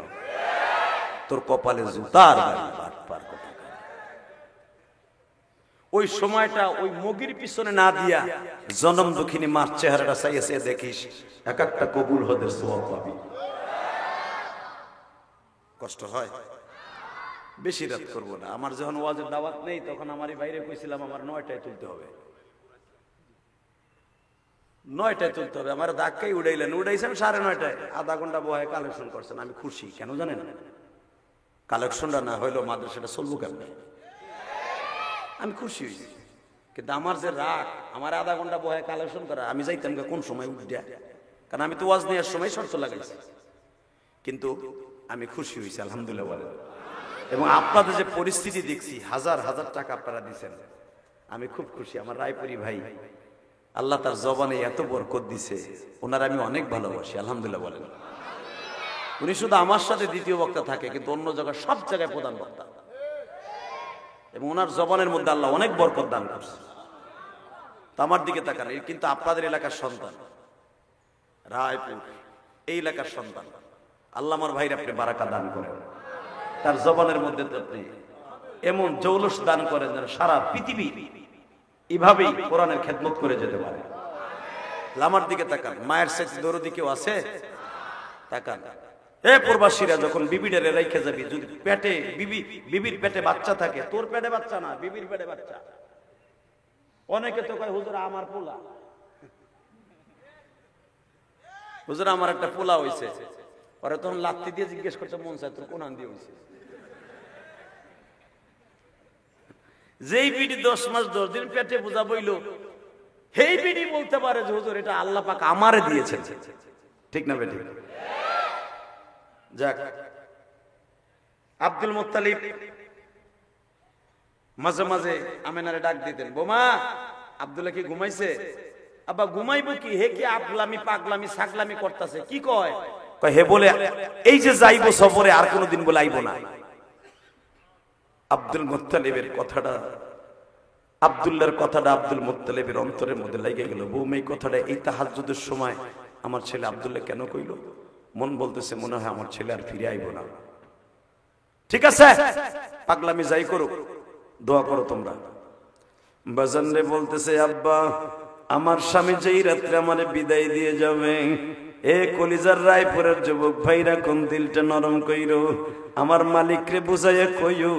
তোর কপালে জুতার বাটপার কথা। ওই সময়টা ওই মগির পিছনে না দিয়া জনম দুঃখিনী মার চেহারাটা চাইছে দেখিস, এক একটা কবুল হদের সওয়াব পাবি। কষ্ট হয়, বেশি রাত করবো না। আমার যখন ওয়াজের দাওয়াত নেই তখন আমারই বাইরে কইছিলাম আমার 9টায় তুলতে হবে, 9টায় তুলতে হবে। আমার ধাক্কাই উড়াইলেন, উড়াইছেন 9:30টায়, আধা ঘন্টা বয়ে কালেকশন করছেন। আমি খুশি, কেন জানেন? কালেকশনটা না হইলো মাদ্রাসাটা চলবো কেমনে? আমি খুশি হইছি। কিন্তু আমার যে রাগ, আমার আধা ঘন্টা বয়ে কালেকশন করা, আমি যাইতাম কোন সময় উঠে, কারণ আমি তো ওয়াজ নেওয়ার সময় শর্ত লাগাইছি। কিন্তু আমি খুশি হয়েছি, আলহামদুলিল্লাহ বলেন। এবং আপনাদের যে পরিস্থিতি দেখছি, হাজার হাজার টাকা আপনারা দিচ্ছেন, আমি খুব খুশি। আমার রায়পুরি ভাই, আল্লাহ তার জবানে এত বরকত দিছে, ওনার আমি অনেক ভালোবাসি, আলহামদুলিল্লাহ বলেন। উনি শুধু আমার সাথে দ্বিতীয় বক্তা থাকে, কিন্তু অন্য জায়গায় সব জায়গায় প্রধান বক্তা, এবং ওনার জবানের মধ্যে আল্লাহ অনেক বরকত দান করছে। তো আমার দিকে তাকান, কিন্তু আপনাদের এলাকার সন্তান, রায়পুর এই এলাকার সন্তান, আল্লাহ আমার ভাইরা আপনি বারাকা দান করেন, তার জবানের মধ্যে আপনি এমন জৌলুস দান করেন যেন সারা পৃথিবী এভাবেই কোরআনের খেদমত করে যেতে পারে। আমার দিকে তাকান, মায়ের সাথে দরদি কেউ আছে? তাকান। এ প্রবাসীরা যখন বিবিডারে রেখে যাবি, যদি পেটে বিবির পেটে বাচ্চা থাকে, তোর পেটে বাচ্চা না, বিবির পেটে বাচ্চা। অনেকে তো কয় হুজুর আমার পোলা, হুজুর আমার একটা পোলা হইছে। পরে তখন লাত্তি দিয়ে জিজ্ঞেস করতে মন চায় তোর কোন আন দিয়ে হইছে। যেই বিডি 10 মাস 10 দিন পেটে বোঝা বইল, সেই বিডি বলতে পারে যে হুজুর এটা আল্লাহ পাক আমারে দিয়েছেন। ঠিক না বেটি? যাক, আব্দুল মুত্তালিব মাঝে মাঝে আমেনারে ডাক দিতেন, বোমা আব্দুল্লাহ কি ঘুমাইছে? আব্বা ঘুমাইবো কি, হে কি আগলামি পাগলামি ছাগলামি করতেছে, কি কয়? হে বলে এই যে যাইবো সফরে, আর কোনদিন বলে আইবো না। আব্দুল মুত্তালিবের কথাটা, আব্দুল্লাহর কথাটা আব্দুল মুত্তালিবের অন্তরের মধ্যে লেগে গেল। বৌমা এই কথাটা এই তাহাজ্জুদের সময় আমার ছেলে আব্দুল্লাহ কেন কইল? মন বলতেছে মনে হয় আমার ছেলে আর ফিরে আইবো না। ঠিক আছে, পাগলামি যাই করুক, দোয়া করো তোমরা। বাজান রে বলতেছে, আব্বা আমার স্বামী যেই রাত্রে আমারে বিদায় দিয়ে যাবে, এ কলিজার রায়পুরের যুবক ভাইরা কোন দিলটা নরম কইরো, আমার মালিক রে বুঝাইয়া কইও,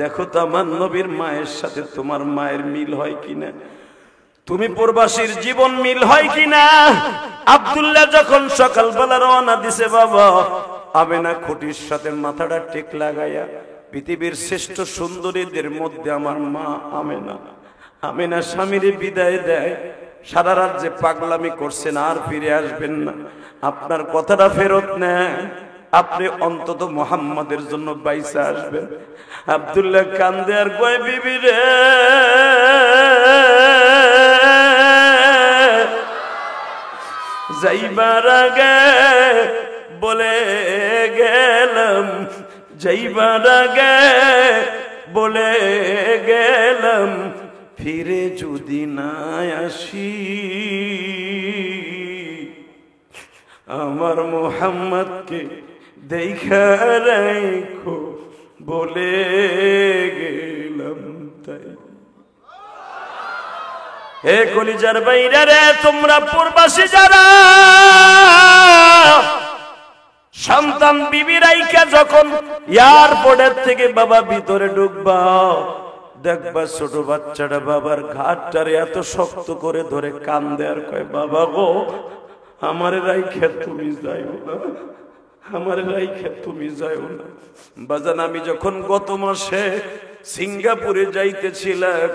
দেখো তো আমার নবীর মায়ের সাথে তোমার মায়ের মিল হয় কিনা, তুমি প্রবাসীর জীবন মিল হয় কিনা। আব্দুল্লাহ যখন সকালবেলা রওনা দিছে, বাবা আমেনা খুঁটির সাথে মাথাটা টেক লাগাইয়া, পৃথিবীর শ্রেষ্ঠ সুন্দরীদের মধ্যে আমার মা আমেনা, আমেনা স্বামীর বিদায় দেয়। সারা রাত যে পাগলামি করছেন আর ফিরে আসবেন না, আপনার কথাটা ফেরত নেন, আপনি অন্তত মুহাম্মাদের জন্য বাইসা আসবেন। আব্দুল্লাহ কান্দে আর কয়, বিবি রে যাইবার আগে বলে গেলাম, যাইবার আগে বলে গেলাম, ফিরে যদি না আসি, আমার মুহাম্মদকে দেখা রাখো বলে গেলাম। তাই হে কলিজার বাইরা রে, তোমরা প্রবাসী যারা সন্তান বিবি রাইখা যখন এয়ারপোর্টের থেকে বাবা ভিতরে ঢুকবা, দেখবা ছোট বাচ্চাটা বাবার ঘাটটারে এত শক্ত করে ধরে কান্দে আর কয়, বাবা গো আমারে রাইখা তুমি যাইও না, আমারে রাইখা তুমি যাইও না। বাজান, আমি যখন গত মাসে সিঙ্গাপুরে যাইতেছিলাম,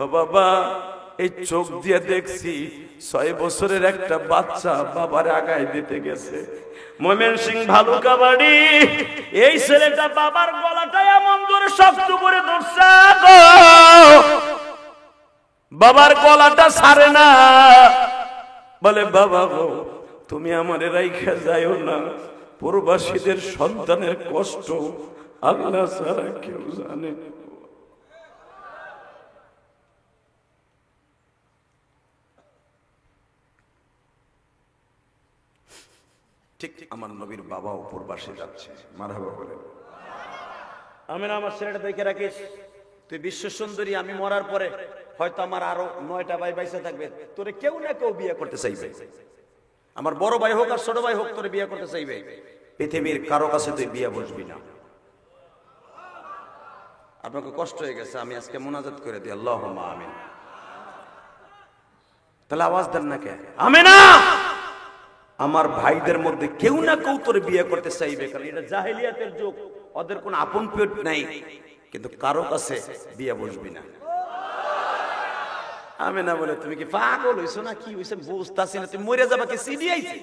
ও বাবা এই চোখ দিয়ে দেখছি 6 বছরের একটা বাচ্চা বাবার আগায় দিতে গেছে। ময়মনসিংহ ভালুকা বাড়ি, এই ছেলেটা বাবার গলাটা এমন জোরে শক্ত করে ধরছে গো, বাবার গলাটা ছাড়ে না। বলে, বাবা গো তুমি আমারে রাইখা যাইও না, প্রবাসীদের সন্তানের কষ্ট আল্লাহ ছাড়া কেউ জানে। ঠিক আমার নবীর বাবাও প্রবাসে যাচ্ছে, মারহাবা বলেন। আমি না, আমার ছেলেটা দেখে রাখিস, তুই বিশ্ব সুন্দরী, আমি মরার পরে হয়তো আমার আরো 9টা ভাই বাইসা থাকবে, তোরে কেউ না কেউ বিয়ে করতে চাইবে, আমার বড় ভাই হোক আর ছোট ভাই হোক, তোরে বিয়ে করতে চাইবে। পৃথিবীর কারো কাছে তুই বিয়ে বসবি না। আপনাকে কষ্ট হয়ে গেছে, আমি আজকে মোনাজাত করে দিই, আল্লাহুম্মা আমিন। তাহলে আওয়াজ দেন না কে? আমিন না। আমার ভাইদের মধ্যে কেউ না কেউ তোরে বিয়ে করতে চাইবে, কারণ এটা জাহেলিয়াতের যুগ, ওদের কোনো আপন পেট নাই, কিন্তু কারো কাছে বিয়ে বসবি না। আমি না বলে, তুমি কি পাগল হইছো না কি হইছে বুঝতাছি না, তুমি মরে যাবা কি সিডি আইছে?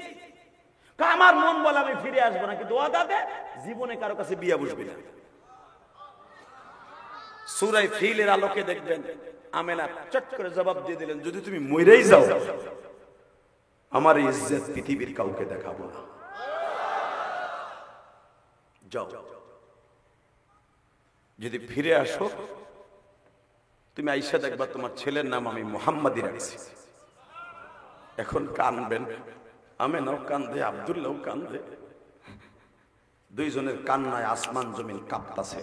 আমার মন বলে আমি ফিরে আসবো না, কিন্তু ওয়াদা দে জীবনে কারো কাছে বিয়ে বসবি না। সূরা ফিলের আলোকে দেখবেন আমেনা চট করে জবাব দিয়ে দিলেন, যদি তুমি মরেই যাও আমার ইজ্জত পৃথিবীর কাউকে দেখাবো না। যাও, যদি ফিরে আসো তুমি আইসা দেখবা তোমার ছেলের নাম আমি মুহাম্মাদি রাখছি। এখন কানবেন, আমেনাও কান্দে, আব্দুল্লাহও কান্দে, দুইজনের কান্নায় আসমান জমিন কাঁপতাছে।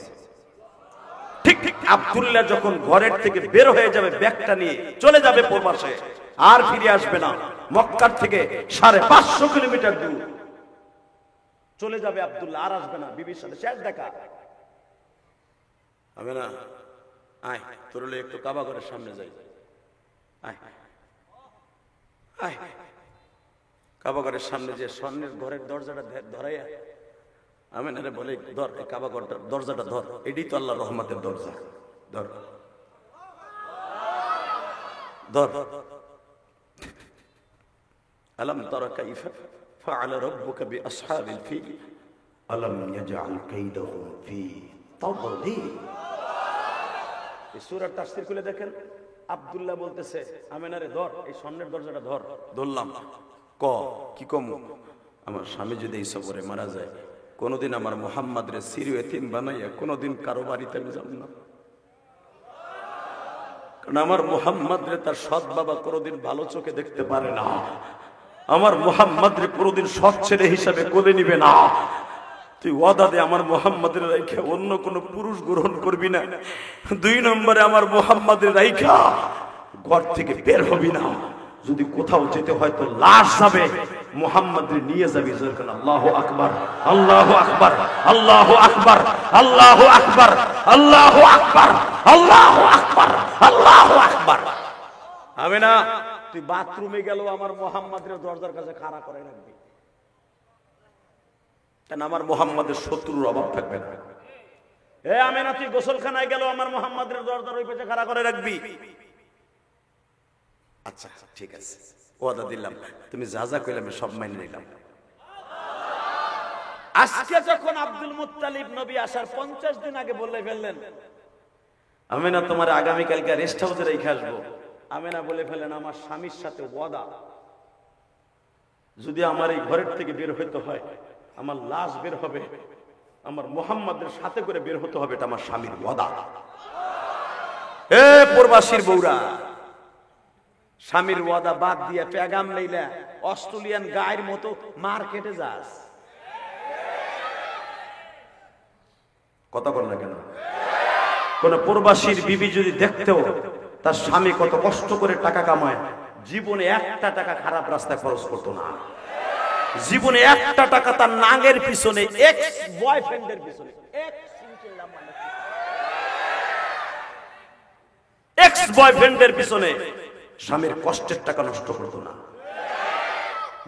ঠিক ঠিক আব্দুল্লাহ যখন ঘরের থেকে বের হয়ে যাবে, ব্যাগটা নিয়ে চলে যাবে প্রবাসে, আর ফিরে আসবে না। মক্কার থেকে 550 কিলোমিটার দূর চলে যাবে আব্দুল্লাহ, আর আসবে না। বিবির সাথে শেষ দেখা। হবে না, আয় তোর একটু কাবা ঘরের সামনে যাই, আয় আয়। কাবা ঘরের সামনে যে স্বর্ণের ঘরের দরজাটা ধরাইয়া আমি না বলে, ধর এই কাবা ঘরটা দরজাটা ধর, এটাই তো আল্লাহ রহমতের দরজা, ধর ধর। আলম তারা কাইফা ফাআলা রাব্বুকা বিআসহাবিল ফিল আলম ইয়াজআল কাইদাহুম ফি তাদলিল। এই সূরার তাফসীর খুলে দেখেন, আব্দুল্লাহ বলতেছে, আমেনারে ধর, এই স্বর্ণের দরজাটা ধর। ধরলাম, কি কম, আমার স্বামী যদি এই সফরে মারা যায়, কোনদিন আমার মুহাম্মদ রে সিরিয় এতিম বানাইয়া কোনদিন কারো বাড়িতে আমি যাব না, কারণ আমার মুহাম্মদ রে তার সৎ বাবা কোনদিন ভালো চোখে দেখতে পারে না, আমার মুহাম্মদ রে কোনদিন সৎ ছেলে হিসাবে কোলে নিবে না। তুই ওয়াদা দে আমার মুহাম্মদের রাইখা অন্য কোন পুরুষ গ্রহণ করবি না। 2 নম্বরে আমার মুহাম্মদের রাইখা ঘর থেকে বের হবি না। যদি কোথাও যেতে হয় তো লাশ যাবে, মুহাম্মদের নিয়ে যাবি। আল্লাহু আকবার, আল্লাহু আকবার, আল্লাহু আকবার, আল্লাহু আকবার, আল্লাহু আকবার, আল্লাহু আকবার, আল্লাহু আকবার। হবে না, তুই বাথরুমে গেল আমার মুহাম্মদের দরজার কাছে খাড়া করে রাখবি, কেন আমার মুহাম্মদের শত্রুর অভাব থাকবে না। এ আমেনা, তুই গোসলখানায় গেল আমার মুহাম্মদের দরজার ওই পাশে খাড়া করে রাখবি। আচ্ছা ঠিক আছে, ওয়াদা দিলাম, তুমি যা যা কইলে আমি সব মেনে নিলাম। আজকে যখন আব্দুল মুত্তালিব নবী আসার 50 দিন আগে বলে ফেললেন, আমেনা তোমার আগামী কালকে রেস্ট হাউসে রেখে আসবো। আমেনা বলে ফেলেন, আমার স্বামীর সাথে ওয়াদা, যদি আমার এই ঘরের থেকে বের হইতে হয়, আমার লাশ বের হবে, আমার মুহাম্মদের সাথে করে বের হতে হবে, এটা আমার স্বামীর ওয়াদা। এ প্রবাসীর বউরা, স্বামীর ওয়াদা বাদ দিয়া পেগাম লইলা অস্ট্রেলিয়ান গায়ের মতো মার্কেটে যাস, কথা বল না কেন? কোন প্রবাসীর বিবি যদি দেখতেও তার স্বামী কত কষ্ট করে টাকা কামায়, জীবনে একটা টাকা খারাপ রাস্তায় খরচ করতো না। জীবনে একটা টাকা তার নাঙের পিছনে, এক্স বয়ফ্রেন্ডের পিছনে, এক্স বয়ফ্রেন্ডের পিছনে স্বামীর কষ্টের টাকা নষ্ট করতো না।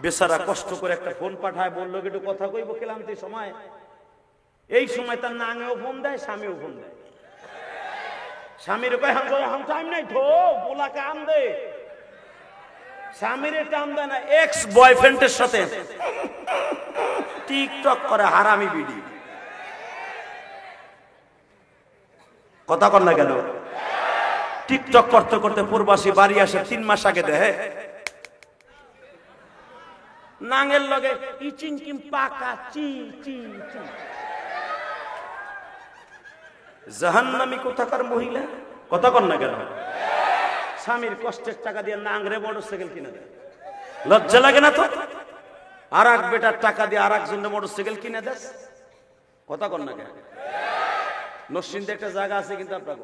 বেচারা কষ্ট করে একটা ফোন পাঠায়, বললো একটু কথা কইব ক্লান্তি সময়, এই সময় তার নাঙেও ফোন দেয়, স্বামীও ফোন দেয়। স্বামীর কয় হাম টাইম নাই তো পোলাকে আম দে, স্বামীর টাম দেয় না, এক্স বয়ফ্রেন্ডের সাথে টিকটক করে হারামি বিডি। কথা কর না গেল, টিকটক করতে করতে প্রবাসী বাড়ি আসে 3 মাস আগে দেহে নাঙের লগে ইচিন কিম পাকা চি চি চি। জাহান্নামী কোথাকার মহিলা। কথা কর না কেন, স্বামীর কষ্টের টাকা দিয়ে নাংরে মোটরসাইকেল কিনে দেয়, লজ্জা লাগে না তো? আর এক বেটার টাকা দিয়ে আর একজনের মোটরসাইকেল কিনে দেয়। কথা কর না কেন। নরসিংদে একটা জায়গা আছে কিন্তু আপনার,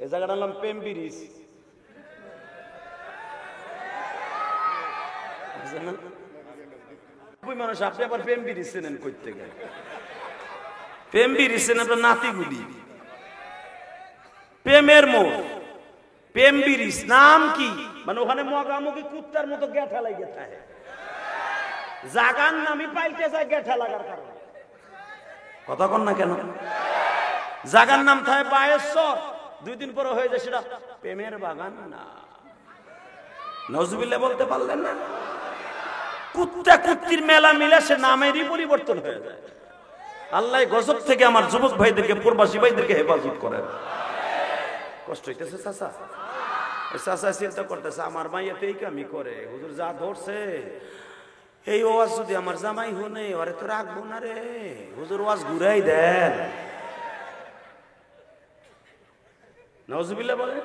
এই জায়গাটার নাম প্রেম ব্রিজ। মানুষ আপনি আবার প্রেম ব্রিজ চেনেন করতে গেলে, প্রেম ব্রিজ চেনেন আপনার নাতিগুলি। প্রেমের মোড়, প্রেম ব্রিজ নাম কি, মানে ওখানে মগামুগি কুত্তার মতো গেঠা লাগে থাকে, জাগার নামই পাল্টে যায় গেঠা লাগার কারণে। কথা কন না কেন, জাগার নাম থাকে বায়েশ্বর, 2 দিন পরে হয়ে যায় সেটা প্রেমের বাগান না। নজরুল্লাহ বলতে পারলেন না, কুত্তা কুত্তির মেলা মিলে সে নামেরই পরিবর্তন হয়ে যায়। আল্লাহ গজব থেকে আমার যুবক ভাইদেরকে, প্রবাসী ভাইদেরকে হেফাজত করেন। কষ্ট হইতেছে চাচা, চাচা চিন্তা করতেছে আমার মাইয়াতে এই কামি করে, হুজুর যা ধরছে এই ওয়াজ যদি আমার জামাই হনে ওরে তো রাখবো না রে, হুজুর ওয়াজ ঘুরাই দেন। নাউজুবিল্লাহ বলে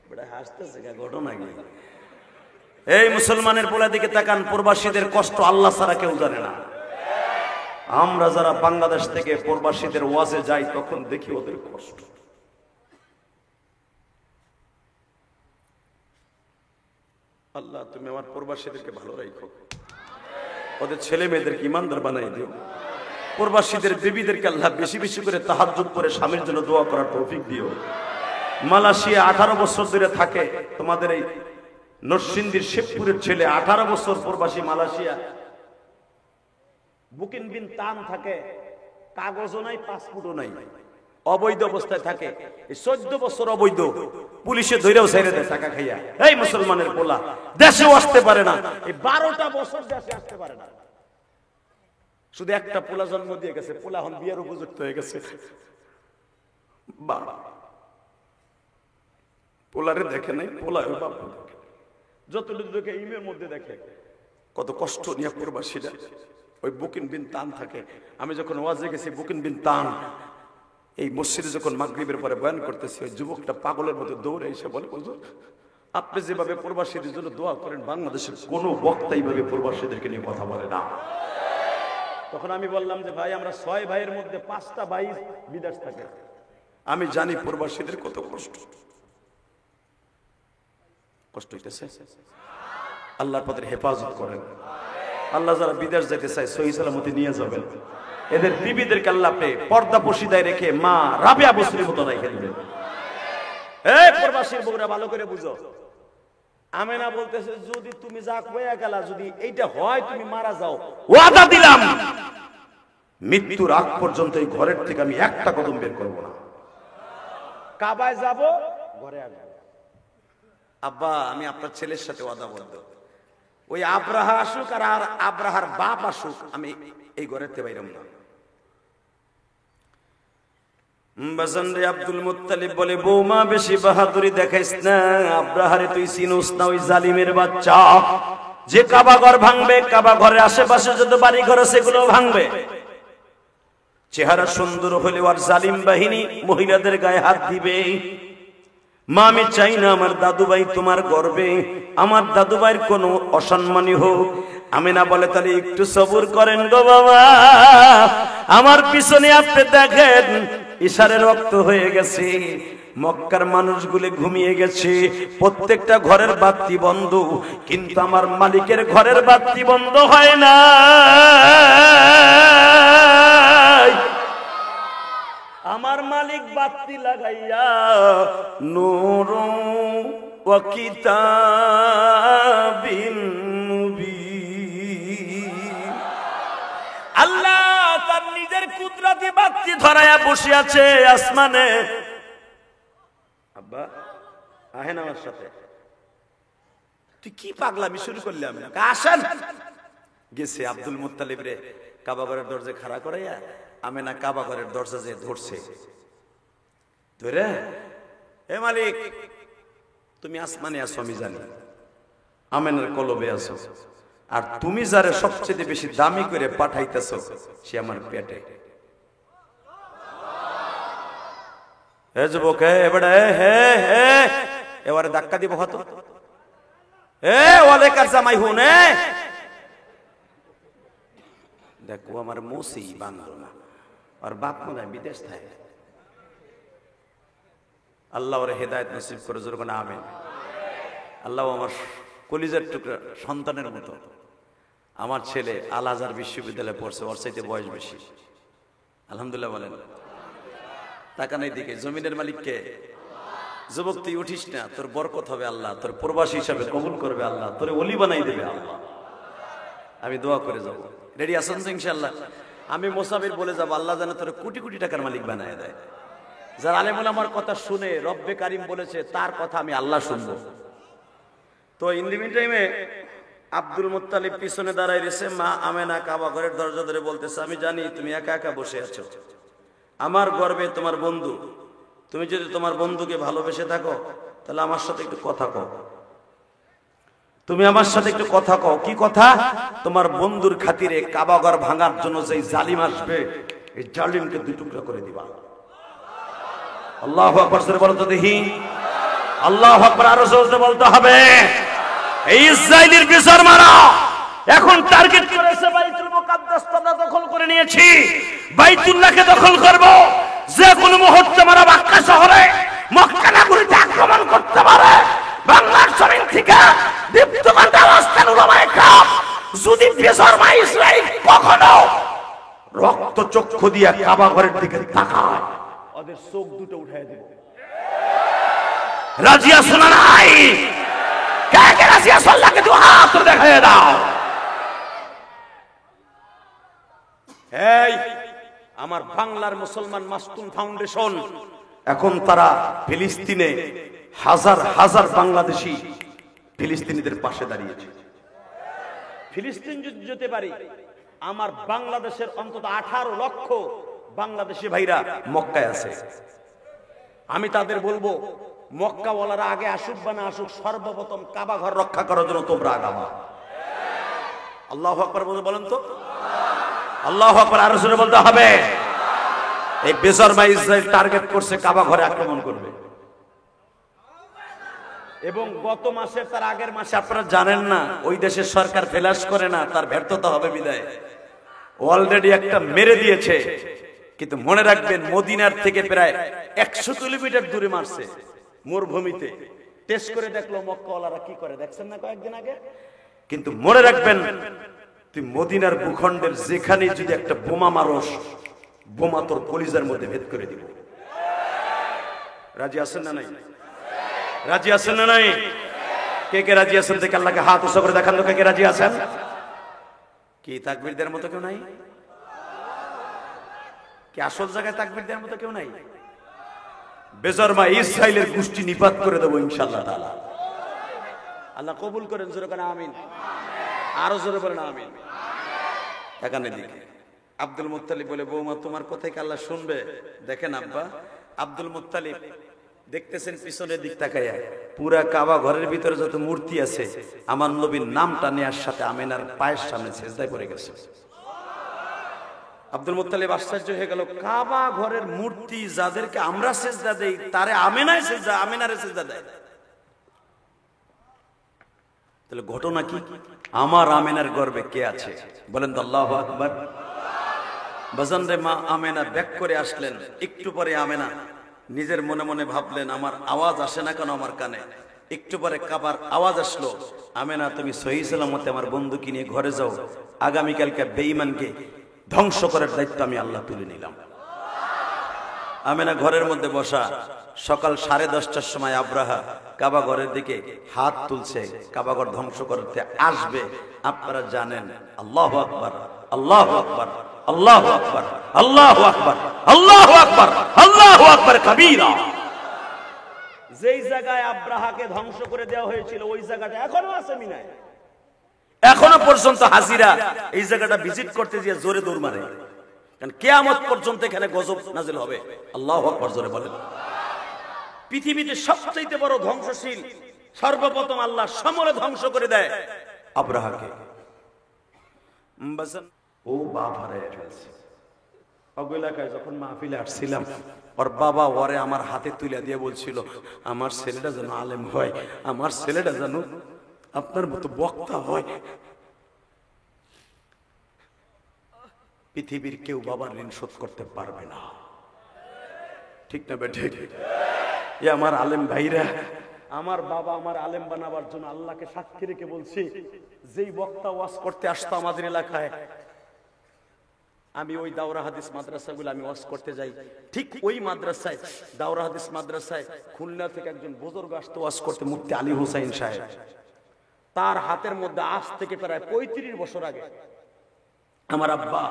বড় হাসতেছে, ঘটনা কি? এই মুসলমানের পোলা দিকে তাকান, প্রবাসীদের কষ্ট আল্লাহ ছাড়া কেউ জানে না। আমরা যারা বাংলাদেশ থেকে প্রবাসীদের ওয়াজে যাই তখন দেখি ওদের কষ্ট। আল্লাহ তুমি আমার প্রবাসীদেরকে ভালো রাখো, ওদের ছেলে মেয়েদেরকে ইমানদার বানাই দিও। প্রবাসীদের বিবিদেরকে আল্লাহ বেশি বেশি করে তাহাজ্জুদ করে স্বামীর জন্য দোয়া করার তৌফিক দিও। মালয়েশিয়া 18 বছর ধরে থাকে, তোমাদের এই নরসিংদীর শেখপুরের ছেলে 18 বছর প্রবাসী মালয়েশিয়া, বুকিং বিন তান থাকে, কাগজও নাই, পাসপোর্টও নাই, অবৈধ অবস্থায় থাকে। 14 বছর অবৈধ, পুলিশে ধরেও ছেড়ে দেয় টাকা খাইয়া। এই মুসলমানের পোলা দেশেও আসতে পারে না, এই 12টা বছর দেশে আসতে পারে না। শুধু একটা পোলা জন্ম দিয়ে গেছে, পোলা এখন বিয়ের উপযুক্ত হয়ে গেছে। পোলারে দেখে নাই, পোলা যতটুকু দেখে ইমের মধ্যে দেখে। কত কষ্ট নিয়ে প্রবাসীরা ওই বুকিং বিন তান থাকে। আমি যখন ওয়াজে গেছি বুকিং বিন তান, এই মসজিদে যখন মাগরিবের পরে বয়ান করতেছি, ওই যুবকটা পাগলের মতো দৌড়ে এসে বলে, হুজুর আপনি যেভাবে প্রবাসীদের জন্য দোয়া করেন, বাংলাদেশের কোনো বক্তা এইভাবে প্রবাসীদেরকে নিয়ে কথা বলে না। তখন আমি বললাম যে ভাই, আমরা 6 ভাইয়ের মধ্যে 5টা ভাই বিদেশ থাকে, আমি জানি প্রবাসীদের কত কষ্ট। কষ্ট হইতেছে, আল্লাহর পথে হেফাজত করেন। আল্লাহ যারা বিদেশ যেতে চায় সহি সালামতে নিয়ে যাবেন। এদের বিবিদেরকে আল্লাহ আপনি পর্দা পশিদায় রেখে মা রাবিয়া বসরির মতো রেখে দিবেন। এই প্রবাসীর বউরা ভালো করে বুঝো, আমেনা বলতেছে যদি তুমি যা কইয়া গেলা, যদি এইটা হয় তুমি মারা যাও, ওয়াদা দিলাম মৃত্যুর আগ পর্যন্ত এই ঘরের থেকে আমি একটা কদম বের করব না। কাবায় যাব, ঘরে আসবো। আব্বা আমি আপনার ছেলের সাথে ওয়াদাবদ্ধ, ওই আব্রাহা আসুক আর আব্রাহার বাপ আসুক, আমি এই ঘরের থেকে বাইরাম না। বাজানরে আব্দুল মুত্তালিব বলে, বৌমা বেশি বাহাদুরি দেখাইস না, আব্রাহারে তুই চিনোস না, ওই জালিমের বাচ্চা যে কাবা ঘর ভাঙবে, কাবা ঘরের আশেপাশে যত বাড়ি ঘর আছে সেগুলো ভাঙবে। চেহারা সুন্দর হলে আর জালিম বাহিনী মহিলাদের গায়ে হাত দিবে। মা আমি চাই না আমার দাদুভাই তোমার গর্বে আমার দাদুভাইয়ের কোনো অসম্মানী হোক। আমিনা বলে, তাহলে একটু সবুর করেন গো বাবা, আমার পিছনে আপনি দেখেন ইশারে রক্ত হয়ে গেছে। মক্কার মানুষগুলো ঘুমিয়ে গেছে, প্রত্যেকটা ঘরের বাতি বন্ধ, কিন্তু আমার মালিকের ঘরের বাতি বন্ধ হয় না। আমার মালিক বাতি লাগাইয়া নূর ওয়া কিতাবিন মুবিন, আল্লাহ তার নিজের কুদরতি বাতি ধরায়া বসে আছে আসমানে। আব্বা আহেন আমার সাথে, তুই কি পাগলামি শুরু করলি? আমি আসেন গেছে আব্দুল মুত্তালিব রে কাবা ঘরের দরজা খাড়া করাইয়া আমেনা কাবা ঘরের দরজা যে ধরছে, ধরে হে মালিক তুমি আসমানে আছো আমি জানি, আমেনার কলবে আছো, আর তুমি যারে সবচেয়ে বেশি দামি করে পাঠাইতেছো সে আমার পেটে। হে যুবক এবারে এবারে ধাক্কা দিব হতো ওয়ালে কার জামাই হুন দেখো আমার মৌসি বাংলো না, আর বাপ মনে হয় বিদেশ থাকে। আল্লাহ ওর হেদায়েত নসিব করে জোর করে আমিন। আল্লাহ আমার কলিজার টুকরা সন্তানের মতো, আমার ছেলে আল আজহার বিশ্ববিদ্যালয়ে পড়ছে, ওর চাইতে বয়স বেশি। আলহামদুলিল্লাহ বলেন। তাকানোর দিকে জমিনের মালিককে, যুবক তুই উঠিস না, তোর বরকত হবে আল্লাহ, তোর প্রবাসী হিসাবে কবুল করবে আল্লাহ, তোরে ওলি বানাই দেবে আল্লাহ। আমি দোয়া করে যাব, রেডি আছেন তো ইনশাআল্লাহ? আমি মোসাফির বলে যাব, আল্লাহ যেন তোর কোটি কোটি টাকার মালিক বানায় দেয়। যার আলেমুল আমার কথা শুনে রব্বে কারিম বলেছে তার কথা আমি আল্লাহ শুনবো। তো ইন দি মিন টাইমে আব্দুল মুত্তালিব পিছনে দাঁড়ায় রয়েছে, মা আমেনা কাবা ঘরের দরজা ধরে বলতেছে, আমি জানি তুমি একা একা বসে আছো, আমার গর্বে তোমার বন্ধু, তুমি যদি তোমার বন্ধুকে ভালোবেসে থাকো তাহলে আমার সাথে একটু কথা কও, তুমি আমার সাথে একটু কথা কও। কি কথা? তোমার বন্ধুর খাতিরে কাবা ঘর ভাঙার জন্য যেই জালিম আসবে এই জালিমকে দুই টুকরা করে দিবা। আল্লাহু আকবার জোরে বলো তো দেখি। আল্লাহু আকবার আরো জোরে বলতে হবে। এই ইসরাইলের বিচার মারা এখন টার্গেট করেছে বাইতুল মুকাদ্দাস, আমরা দখল করে নিয়েছি, বাইতুল্লাহকে দখল করব। যে কোনো মুহূর্তে মারা মক্কা শহরে মক্কা নগরীতে আক্রমণ করতে পারে। বাংলার জমিন থেকে দীপ্তমান আওয়াজটান উলামায়ে কেরাম যদি বেজরমা ইসরাইল কখনো রক্ত চক্ষু দিয়া কাবা ঘরের দিকে তাকায় ওদের চোখ দুটো উঠায় দেব। রাজি আছো না নাই? কে কে রাজি আছো? আল্লাহকে দুই হাত দেখায় দাও। এই আমার বাংলার মুসলমান মাসতুম ফাউন্ডেশন, এখন তারা ফিলিস্তিনে হাজার হাজার বাংলাদেশি ফিলিস্তিনিদের পাশে দাঁড়িয়েছে। ফিলিস্তিন যদি যেতে পারি, আমার বাংলাদেশের অন্তত 18 লক্ষ বাংলাদেশি ভাইরা মক্কায় আছে। আমি তাদের বলবো মক্কাওয়ালারা আগে আসুক বা না আসুক, সর্বপ্রথম কাবা ঘর রক্ষা করার জন্য তোমরা আগাবা। আল্লাহু আকবার বলেন তো। আল্লাহু আকবার আরো জোরে বলতে হবে। এই বেজরমা ইসরাইল টার্গেট করছে কাবা ঘরে আক্রমণ করবে। এবং গত মাসে তার আগের মাসে আপনারা জানেন না, ওই দেশের সরকার ফ্ল্যাশ করে না, তার ব্যর্থতা হবে বিদায় অলরেডি একটা মেরে দিয়েছে। কিন্তু মনে রাখবেন মদিনার থেকে প্রায় 100 কিলোমিটার দূরে মারছে, মরুভূমিতে। টেস্ট করে দেখলো মক্কাওয়ালারা কি করে, দেখছেন না কয়েকদিন আগে। কিন্তু মনে রাখবেন তুই মদিনার ভূখণ্ডের যেখানে যদি একটা বোমা মারস, বোমা তোর কলিজার মধ্যে ভেদ করে দিব। রাজি আছেন না নাই? রাজি আছেন না নাই? কে কে রাজি আছেন দেখে আল্লাহকে হাত উঁচু করে দেখান তো কে কে রাজি আছেন। কি তাকবীর দেওয়ার মতো কেউ নাই? কি আসল জায়গায় তাকবীর দেওয়ার মতো কেউ নাই? বেজরমা ইসরাইলের গোষ্ঠী নিপাত করে দেবো ইনশাআল্লাহ তাআলা। আল্লাহ কবুল করেন, জোরে বলেন আমিন। আরো জোরে বলেন আমিন। এখানে দিকে আব্দুল মুত্তালিব বলে, বৌমা তোমার কথাই কি আল্লাহ শুনবে? দেখেন আব্বা, আব্দুল মুত্তালিব দেখতেছেন পিছনের দিক তাকাইয়া পুরা কাবা ঘরের ভিতরে যত মূর্তি আছে আমার নবীর নামটা নেয়ার সাথে আমেনার পায়ের সামনে সিজদায় পড়ে গেছে। আব্দুল মুত্তালিব আশ্চর্য হয়ে গেল, কাবা ঘরের মূর্তি যাদেরকে আমরা সিজদা দেই তারে আমেনায় সিজদা, আমেনারে সিজদা দেয়। তাহলে ঘটনা কি? আমার আমেনার গর্বে কে আছে? বলেন তো আল্লাহু আকবার। বাজান রে, মা আমেনা ব্যাক করে আসলেন। একটু পরে আমেনা নিজের মনে মনে ভাবলেন, আমার আওয়াজ আসে না কেন আমার কানে। একটু পরে কাবার আওয়াজ আসলো, আমেনা তুমি সহি সালামতে আমার বন্ধুকে নিয়ে ঘরে যাও, আগামীকালকে বেঈমানকে ধ্বংস করার দায়িত্ব আমি আল্লাহ তুলে নিলাম। আমেনা ঘরের মধ্যে বসা। সকাল 10:30টার সময় আব্রাহা কাবা ঘরের দিকে হাত তুলছে, কাবা ঘর ধ্বংস করতে আসবে। আপনারা জানেন, আল্লাহু আকবার, আল্লাহু আকবার, আল্লাহু আকবার, আল্লাহু আকবার, আল্লাহু আকবার, আল্লাহু আকবার কাবীরা। যেই জায়গায় আব্রাহাকে ধ্বংস করে দেওয়া হয়েছিল ওই জায়গাটা এখনো আছে মিনায়। এখনো পর্যন্ত হাজিরা এই জায়গাটা ভিজিট করতে গিয়ে জোরে দৌড় মারে, কারণ কিয়ামত পর্যন্ত এখানে গজব নাজিল হবে। আল্লাহু আকবার জোরে বলেন। পৃথিবীতে সবচেয়ে বড় ধ্বংসশীল, সর্বপ্রথম আল্লাহ সমরে ধ্বংস করে দেয় আব্রাহাকে। ও বাপ হারায় ফেলছে। এলাকায় যখন মাহফিলে আসছিলাম, ওর বাবা ওরে আমার হাতে তুলে দিয়ে বলছিল, আমার ছেলেটা যেন আলেম হয়, আমার ছেলেটা যেন আপনার মতো বক্তা হয়। পৃথিবীর কেউ বাবার ঋণ শোধ করতে পারবে না, ঠিক না বেঠে? আমার আলেম ভাইরা, আমার বাবা আমার আলেম বানাবার জন্য আল্লাহকে সাক্ষী রেখে বলছি, যেই বক্তা ওয়াজ করতে আসতো আমাদের এলাকায়, আমি ওই দাওরা হাদিস মাদ্রাসাগুলো আমি ওয়াজ করতে যাই, ঠিক ওই মাদ্রাসায় দাওরা হাদিস মাদ্রাসায় খুলনা থেকে একজন বুজুর্গ আসতো ওয়াজ করতে, মুফতি আলী হুসাইন সাহেব। তার হাতের মধ্যে আজ থেকে প্রায় 35 বছর আগে আমার আব্বা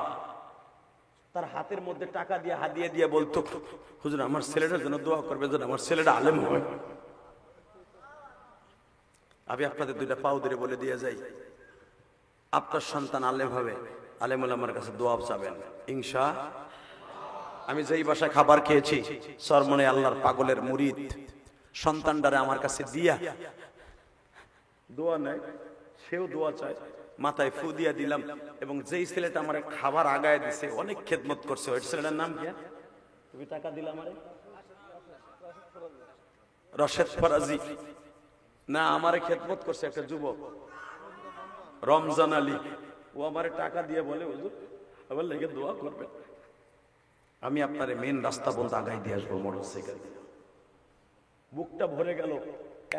তার হাতের মধ্যে টাকা দিয়ে হাদিয়া দিয়ে বলতো, হুজুর আমার ছেলেটার জন্য দোয়া করবে যেন আমার ছেলেটা আলেম হয়। আমি আপনাদের দুইটা পাও ধরে বলে দিয়ে যাই, আপনার সন্তান আলেম হবে, আলেম হলে আমার কাছে দোয়া চাবেন ইনশাআল্লাহ। আমি যেই বাসায় খাবার খেয়েছি, সরমনে আল্লাহর পাগলের মুরিদ সন্তানটারে আমার কাছে দিয়া দোয়া নেয়, সেও দোয়া চায়, মাথায় ফু দিয়া দিলাম। এবং যেই ছেলেটা আমার খাবার আগায় দিছে, অনেক খেদমত করছে, ওই ছেলেটার নাম কি? তুমি টাকা দিলা আমারে? রশেদ ফরাজি না, আমারে খেদমত করছে একটা যুবক রমজান আলী। ও আমারে টাকা দিয়ে বলে, হুজুর আমার লেগে দোয়া করবেন, আমি আপনারে মেন রাস্তা বন্ধ আগাই দিয়ে আসবো মোটরসাইকেল। বুকটা ভরে গেল।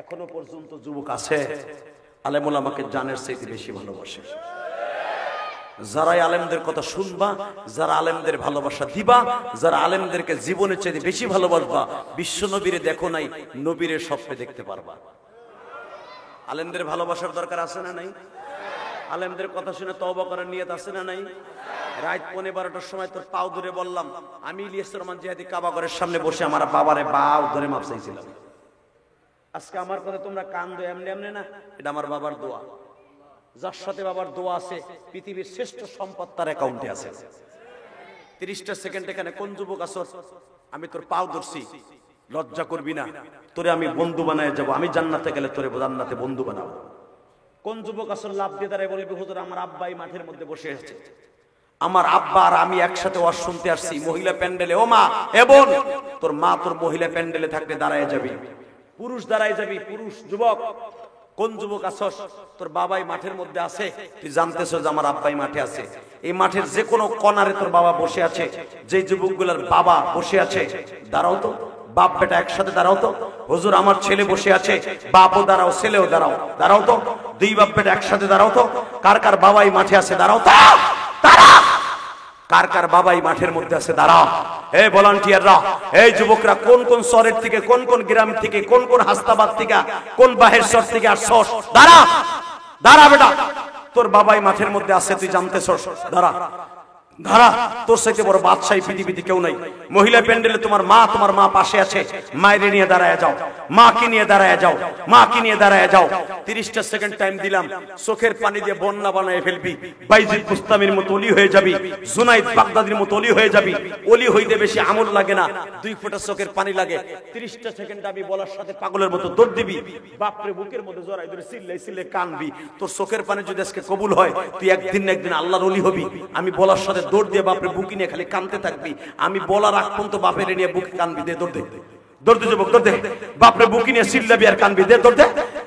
এখনো পর্যন্ত যুবক আছে আলেমুল আমাকে জানের চাইতে বেশি ভালোবাসে। যারাই আলেমদের কথা শুনবা, যারা আলেমদের ভালোবাসা দিবা, যারা আলেমদেরকে জীবনের চাইতে বেশি ভালোবাসবা, বিশ্ব নবীরে দেখো নাই, নবীরে স্বপ্নে দেখতে পারবা। আলেমদের ভালোবাসার দরকার আছে না নাই? আলেমদের কথা শুনে তওবা করার নিয়ত আছে না নাই? রাত 12:15টার সময় তোর পাও ধরে বললাম, আমি ইলিয়াস রহমান জিহাদি কাবা ঘরের সামনে বসে আমার বাবারে পাও ধরে মাপ চাইছিলাম। আজকে আমার কথা তোমরা কান দো এমনি এমনি না, এটা আমার বাবার দোয়া। যার সাথে বাবার দোয়া আছে, পৃথিবীর শ্রেষ্ঠ সম্পদ তার অ্যাকাউন্টে আছে। 30টা সেকেন্ড এখানে কোন যুবক আছো, আমি তোর পাও ধরছি, লজ্জা করবি না, তোরে আমি বন্ধু বানায় যাব, আমি জান্নাতে গেলে তোরে জান্নাতে বন্ধু বানাবো। কোন যুবক আসল লাভ দিয়ে দাঁড়ায় বলবি, হুজুর আমার আব্বাই মাঠের মধ্যে বসে আছে, আমার আব্বা আর আমি একসাথে ওয়াজ শুনতে আসছি মহিলা প্যান্ডেলে। ও মা, এ বোন, তোর মা তোর মহিলা প্যান্ডেলে থাকলে দাঁড়ায় যাবি, পুরুষ দাঁড়ায় যাবি। পুরুষ যুবক, কোন যুবক আসস, তোর বাবাই মাঠের মধ্যে আছে, তুই জানতেছ যে আমার আব্বাই মাঠে আছে। এই মাঠের যে কোনো কর্নারে তোর বাবা বসে আছে। যে যুবকগুলোর বাবা বসে আছে, দাঁড়াও তো, বাপ বেটা একসাথে দাঁড়াও তো। হুজুর আমার ছেলে বসে আছে, বাপও দাঁড়াও, ছেলেও দাঁড়াও, দাঁড়াও তো, দুই বাপ বেটা একসাথে দাঁড়াও তো। কার কার বাবাই মাঠে আছে দাঁড়াও তো, দাঁড়া। কার কার বাবাই মাঠের মধ্যে আছে দাঁড়াও। এই ভলান্টিয়াররা, এই যুবকরা, কোন কোন শহরের থেকে, কোন কোন গ্রাম থেকে, কোন কোন হাসনাবাদ থেকে, কোন বাহের শহর থেকে আসছস, দাঁড়া, দাঁড়া বেটা, তোর বাবাই মাঠের মধ্যে আছে, তুই জানতেছস, দাঁড়া, দাঁড়া। তোর সাথে বড় বাদশাহী পৃথিবীতে কেউ নাই। মহিলা প্যান্ডেলে তোমার মা পাশে আছে, মায়ের নিয়ে দাঁড়ায় যাও, মাকে নিয়ে দাঁড়ায় যাও, মাকে নিয়ে দাঁড়ায় যাও। 30টা সেকেন্ড টাইম দিলাম, চোখের পানি দিয়ে বন্যা বানায় ফেলবি, বাইজিদ বুস্তামির মতো ওলি হয়ে যাবি, জুনাইদ বাগদাদির মতো ওলি হয়ে যাবি। ওলি হইতে বেশি আমল লাগে না, 2 ফোঁটা চোখের পানি লাগে। 30টা সেকেন্ড আমি বলার সাথে পাগলের মতো দৌড় দিবি, বাপরে বুকের মধ্যে জড়াই ধরে চিল্লাই কানবি। তোর চোখের পানি যদি আজকে কবুল হয়, তুই একদিন না একদিন আল্লাহর ওলি হবি। আমি বলার সাথে দৌড় দিয়ে বাপরে বুকি নিয়ে খালি কানতে থাকবি। আমি বলার আগ পর্যন্ত বাপের নিয়ে বুকে কানবি, দিয়ে দৌড় দে, দৌড়তে যুবক দৌড়তে, বাপরে বুকি নিয়ে চিল্লাবি আর কানবি, দে দৌড়তে।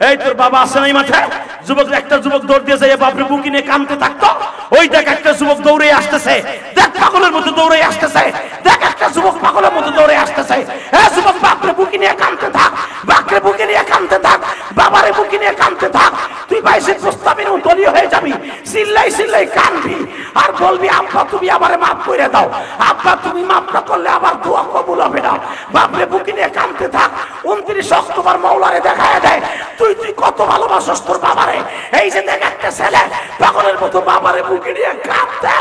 এই তোর বাবা আসে নাই মাঠে? যুবক, একটা যুবক দৌড় দিয়ে যায়, বাপরে বুকি নিয়ে কানতে থাকতো। ওই দেখ একটা যুবক দৌড়ে আসতেছে, দেখ পাগলের মতো দৌড়ে আসতেছে, দেখ একটা যুবক পাগলের মতো দৌড়ে আসতেছে। এ যুবক, বাপরে বুকি নিয়ে কানতে থাক, বাপরে বুকি নিয়ে কানতে থাক, বাবারে বুকি নিয়ে কানতে থাক। তুই বাইশের প্রস্তাবের দলীয় হয়ে যাবি, চিল্লাই চিল্লাই কানবি আর বলবি, আব্বা তুমি আমারে মাফ করে দাও, আব্বা তুমি মাফ না করলে আবার দোয়া কবুল হবে না। বাপরে বুকি নিয়ে কানতে থাক। 29 অক্টোবর মওলারে দেখায় দেয়, তুই কত ভালোবাসস তোর বাবারে। এই যে দেখ একটা ছেলে পাগলের মতো বাবারে বুকি নিয়ে কাঁদতে।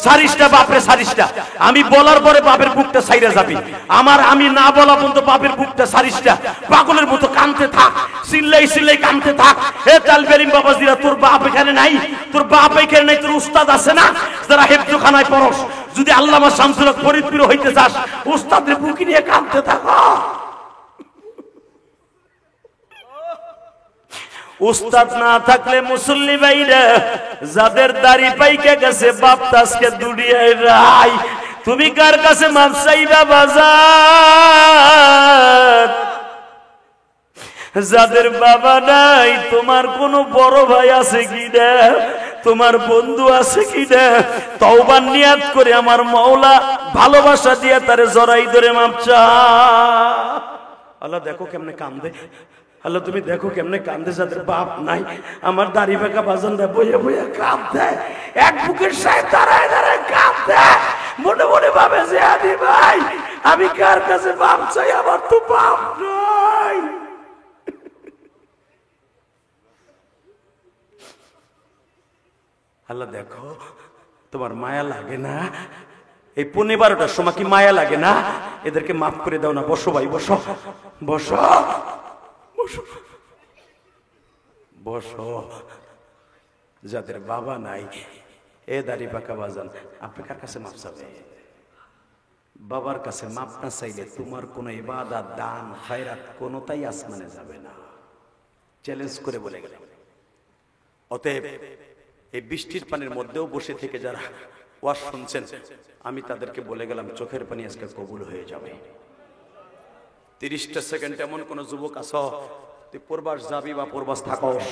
সারিসটা বাপরে সারিসটা, আমি বলার পরে বাপের বুকটা সাইরা যাবি। আমি না বলা পর্যন্ত বাপের বুকটা সারিসটা পাগলের মতো কানতে থাক, চিল্লাই চিল্লাই কানতে থাক। এ তালবেরিম বাবাজিরা, তোর বাপ এখানে নাই, তোর বাপ এখানে নাই, তোর উস্তাদ আছে না যারা হেফজখানায় পড়স। যদি আল্লামা শামসুল হক ফরিদপুর হইতে চাস, উস্তাদের বুকি নিয়ে কানতে থাক। উস্তাদ না থাকলে মুসল্লি ভাইরা, যাদের দাড়ি পাইকে গেছে বাপ তাসকে দুনিয়ায় রাই, তুমি কার কাছে মাপ চাইবা বাজার? যাদের বাবা নাই, তোমার কোন বড় ভাই আছে কিনা, তোমার বন্ধু আছে কিনা, তওবার নিয়াত করে আমার মওলা ভালোবাসা দিয়ে তারে জড়াই ধরে মাপ চা। আল্লাহ দেখো কেমনে কান্দে, আল্লাহ তুমি দেখো কেমনে কান্দে যাদের বাপ নাই। আমার দাড়ি বেঁকা বাজানরা বইয়া বইয়া কাঁদতে, এক বুকের সাহেব দাঁড়ায় দাঁড়ায় কাঁদতে, মনে মনে ভাবে যে আদি ভাই আমি কার কাছে বাপ চাই, আমার তো বাপ নাই। আল্লাহ দেখো তোমার মায়া লাগে না? এই 12টার সময় কি মায়া লাগে না? এদেরকে মাফ করে দাও না। বসো ভাই, বসো বসো বসো বসো। যাদের বাবা নাই, এ দাড়ি পাকা বাজান, আপনি কার কাছে মাপ চাবে? বাবার কাছে মাপ না চাইলে তোমার কোন ইবাদত, দান, খায়রাত কোনটাই আসমানে যাবে না। চ্যালেঞ্জ করে বলে গেলাম। অতএব এই বৃষ্টির পানির মধ্যেও বসে থেকে যারা ওয়াজ শুনছেন, আমি তাদেরকে বলে গেলাম, চোখের পানি আজকে কবুল হয়ে যাবে। 30টা সেকেন্ড এমন কোন যুবক আছো তুই প্রবাস যাবি বা প্রবাস থাকো,